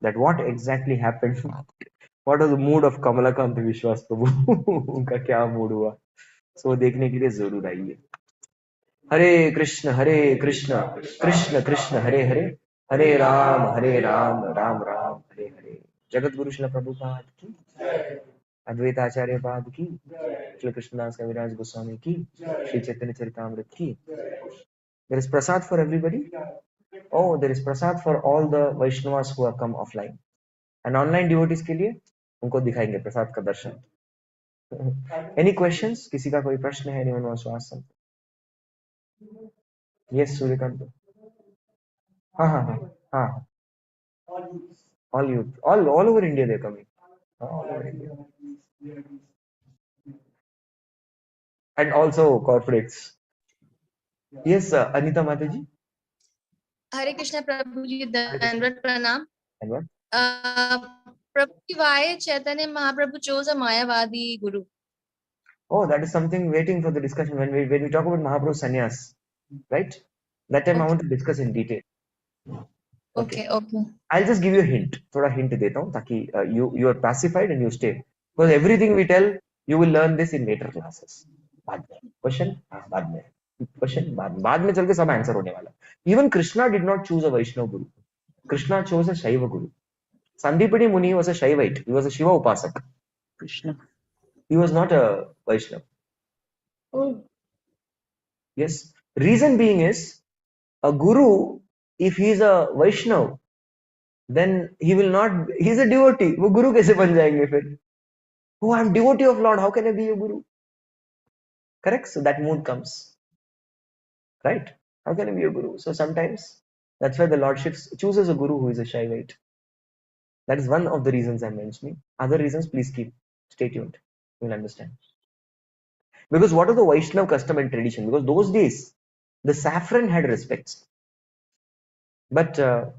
that what exactly happened. What was the mood of Kamalakant Vishwas Prabhu? उनका क्या mood हुआ? So देखने के लिए जरूर आइए. हरे कृष्ण कृष्ण कृष्ण हरे हरे, हरे राम राम राम हरे हरे. जगत गुरु श्रील प्रभुपाद की, अद्वैत आचार्य पाद की, श्री कृष्णदास कविराज गोस्वामी की, श्री चैतन्य चरितामृत की. There is prasad for everybody. Oh, there is prasad for all the Vaishnavas who have come offline. And online devotees के लिए उनको दिखाएंगे प्रसाद का दर्शन. Any questions? किसी का कोई प्रश्न है? Anyone wants to ask something? Yes, Suryakant. हाँ. All youth, all over India they're coming. All over India. And also corporates. Yes, Anita Mataji. हरे कृष्ण प्रभु जी, दंडवत प्रणाम. And what? Prabhu, why Chaitanya Mahaprabhu chose a Mayavadi guru? Oh, that is something waiting for the discussion when we talk about Mahaprabhu's sannyas, right? That time I want to discuss in detail. Okay. I'll just give you a hint. थोड़ा hint देता हूँ ताकि you are pacified and you stay. Because everything we tell, you will learn this in later classes. बाद में question, बाद में question, बाद में चल के सब answer होने वाला. Even Krishna did not choose a Vaishnava guru. Krishna chose a Shaiva guru. Sandipani Muni was a Shaivite. He was a Shiva Upasak. Krishna. He was not a Vaishnava. Oh. Yes. Reason being is, a guru, if he is a Vaishnava, then he will not, he is a devotee. वो guru कैसे बन जाएंगे फिर? Oh, I am devotee of Lord. How can I be a guru? Correct? So that mood comes. Right? How can I be a guru? So sometimes, that's why the Lord chooses a guru who is a Shaivite. That is one of the reasons I'm mentioning. Other reasons, please stay tuned. You will understand. Because what are the Vaishnava custom and tradition? Because those days, the saffron had respects. But the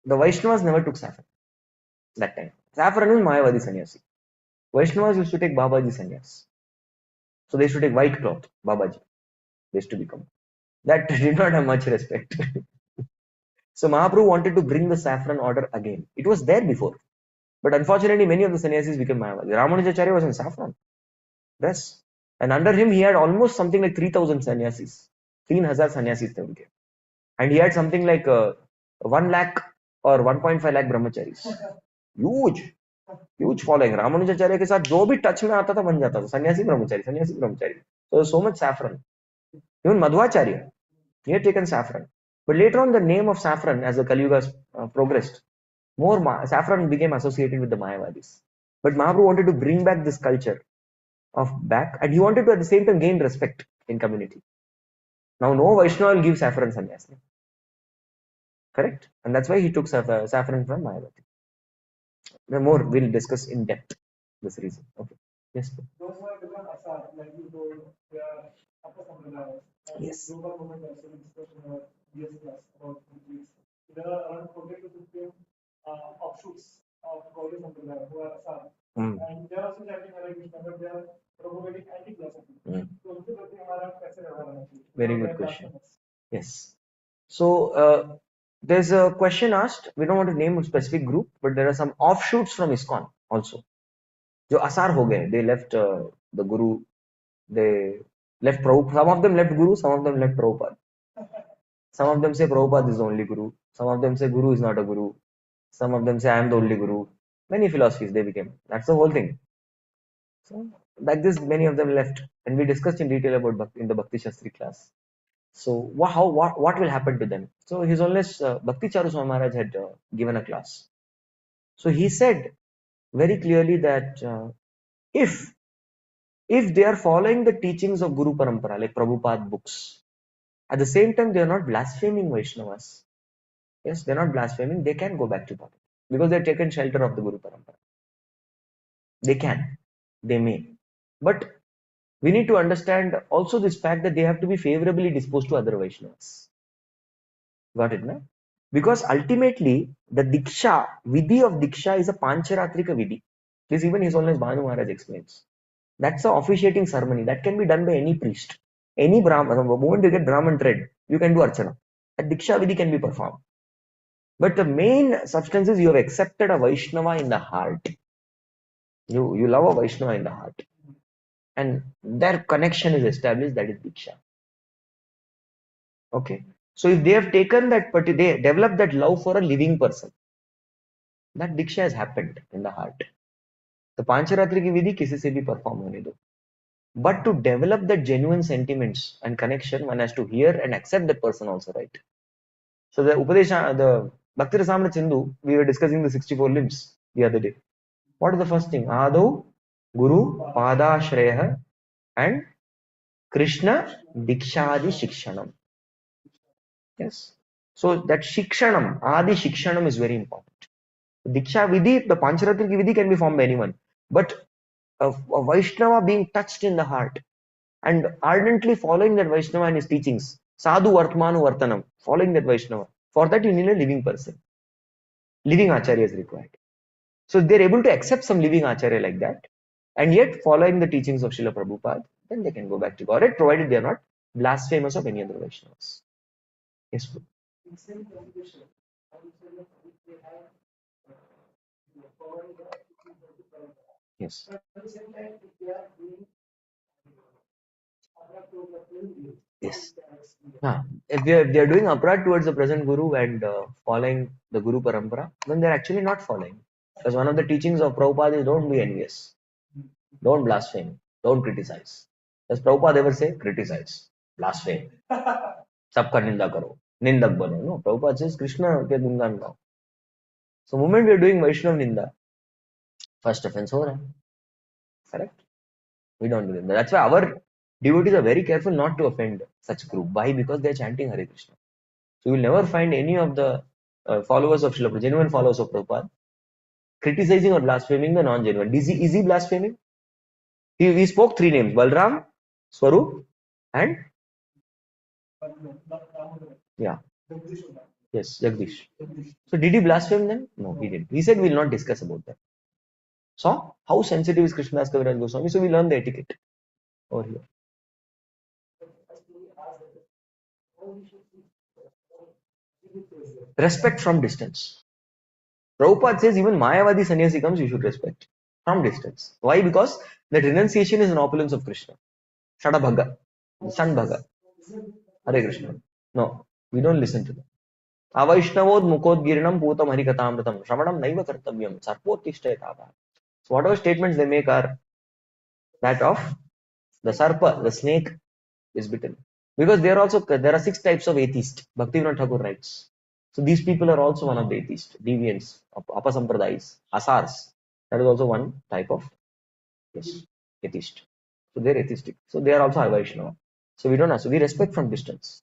Vaishnavas never took saffron that time. Saffron is Mayavadi sannyasi. Vaishnavas used to take Babaji sannyas. So they used to take white cloth, Babaji. They used to become. That did not have much respect. So Mahaprabhu wanted to bring the saffron order again. It was there before. But unfortunately, many of the sannyasis became Mayavadi. Ramanujacharya was in saffron dress. And under him, he had almost something like 3,000 sannyasis. 3,000 sannyasis they became. And he had something like 1 lakh or 1.5 lakh brahmacharis. Huge. Huge following. Ramanujacharya के साथ जो भी touch में आता था बन जाता था. सन्यासी ब्रह्मचारी. So much saffron. Even Madhvacharya, he had taken saffron. But later on, the name of saffron, as the Kali Yuga progressed, more saffron became associated with the Mayavadis. But Mahaprabhu wanted to bring back this culture of back, and he wanted to at the same time gain respect in community. Now, no Vaishnava will give saffron sannyas. Correct? And that's why he took saffron from Mayavadi. The more we'll discuss in depth this reason. Okay. Yes. Those who have become asar, like you told, they are upper sampradayas. Yes. Global movement also discussed in our DS class about countries. There are around 40 to 50 offshoots of Gauri Sampradaya who are asar. And they are also chanting Hare Krishna, but they are propagating anti-philosophy. So, very good question. Yes. So, there's a question asked. We don't want to name a specific group, but there are some offshoots from ISKCON also. जो asar हो गए, they left the Guru, they left Prabhupada. Some of them left Guru, some of them left Prabhupada. Some of them say Prabhupada is the only Guru. Some of them say Guru is not a Guru. Some of them say I am the only Guru. Many philosophies they became. That's the whole thing. So, like this, many of them left, and we discussed in detail about Bhakti in the Bhakti Shastri class. So, what will happen to them? So, His Holiness Bhakti Charu Swami Maharaj had given a class. So, he said very clearly that if they are following the teachings of Guru Parampara, like Prabhupada books, at the same time they are not blaspheming Vaishnavas. Yes, they are not blaspheming. They can go back to Bhakti because they have taken shelter of the Guru Parampara. They can, they may, but we need to understand also this fact that they have to be favorably disposed to other Vaishnavas. Got it, na? Because ultimately, the Diksha, Vidhi of Diksha is a Pancharatrika Vidhi. This even His Holiness Bhanu Maharaj explains. That's an officiating ceremony. That can be done by any priest. Any Brahman, the moment you get Brahman thread, you can do Archana. A Diksha Vidhi can be performed. But the main substance is you have accepted a Vaishnava in the heart. You love a Vaishnava in the heart. And their connection is established, that is Diksha. Okay. So if they have taken that, but they develop that love for a living person, that Diksha has happened in the heart. The Pancharatri ki vidhi kisi se bhi perform hone do. But to develop that genuine sentiments and connection, one has to hear and accept that person also, right? So the Upadesha, the Bhakti Rasamrita Sindhu, we were discussing the 64 limbs the other day. What is the first thing? Adau, Guru, Pada, Shreya, and Krishna, Dikshadi, Shikshanam. Yes. So that Shikshanam, Adi Shikshanam is very important. Diksha Vidhi, the Pancharatri Vidhi can be formed by anyone. But a Vaishnava being touched in the heart and ardently following that Vaishnava and his teachings, Sadhu Vartmanu Vartanam, following that Vaishnava, for that you need a living person. Living Acharya is required. So if they're able to accept some living Acharya like that, and yet following the teachings of Srila Prabhupada, then they can go back to God, provided they are not blasphemous of any other Vaishnavas. Yes, sir. Yes. Yes. If they are doing aparad towards the present Guru and following the Guru Parampara, then they are actually not following. Because one of the teachings of Prabhupada is don't be envious, don't blaspheme, don't criticize. Does Prabhupada ever say criticize, blaspheme, sabka ninda karo, nindak bano? No, Prabhupada says Krishna ke gungan gao. So, moment we are doing Vaishnav Ninda, first offense ho raha hai. Correct? We don't do that. That's why our devotees are very careful not to offend such group. Why? Because they are chanting Hare Krishna. So, you will never find any of the followers of Srila Prabhupada, genuine followers of Prabhupada, criticizing or blaspheming the non-genuine. Is he blaspheming? He spoke three names: Balram, Swarup, and yeah. Yes, Jagdish. So did he blaspheme them? No, he didn't. He said we will not discuss about that. So how sensitive is Krishnadas Kaviraj Goswami? So we learn the etiquette over here. Respect from distance. Prabhupada says even Mayavadi sannyasi comes, you should respect from distance. Why? Because that renunciation is an opulence of Krishna. Shadabhaga, Sandbhaga, Hare Krishna. No, we don't listen to them. Avaishnavod mukodgirinam putam harikatamritam shravanam naiva kartavyam sarpotishtayatava. So whatever statements they make are that of the sarpa, the snake is bitten. Because there are 6 types of atheists. Bhaktivinoda Thakur writes. So these people are also one of the atheists, deviants, apasampradayis, asars. That is also one type of atheist. So they are atheistic. So they are also Vaishnava. So we don't have. So we respect from distance.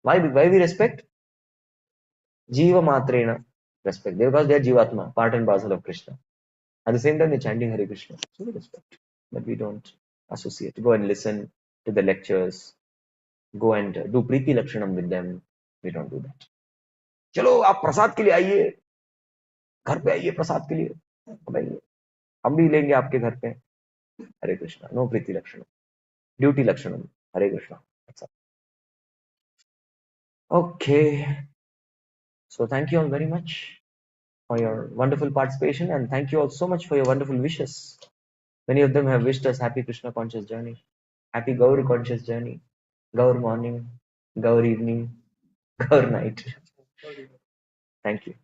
Why we respect? Jiva Matrena respect. Because they are Jivatma, part and parcel of Krishna. At the same time, they're chanting Hare Krishna. So we respect. But we don't associate. Go and listen to the lectures. Go and do Preeti Lakshanam with them. We don't do that. चलो आप प्रसाद के लिए आइए, घर पे आइए प्रसाद के लिए, अब आइए, हम भी लेंगे आपके घर पे. हरे कृष्णा. नो प्रीति लक्षणम, ड्यूटी लक्षणम. हरे Krishna. That's all. Okay. So thank you all very much for your wonderful participation, and thank you all so much for your wonderful wishes. Many of them have wished us happy Krishna conscious journey, happy Gaur conscious journey, Gaur morning, Gaur evening, Gaur night. Thank you.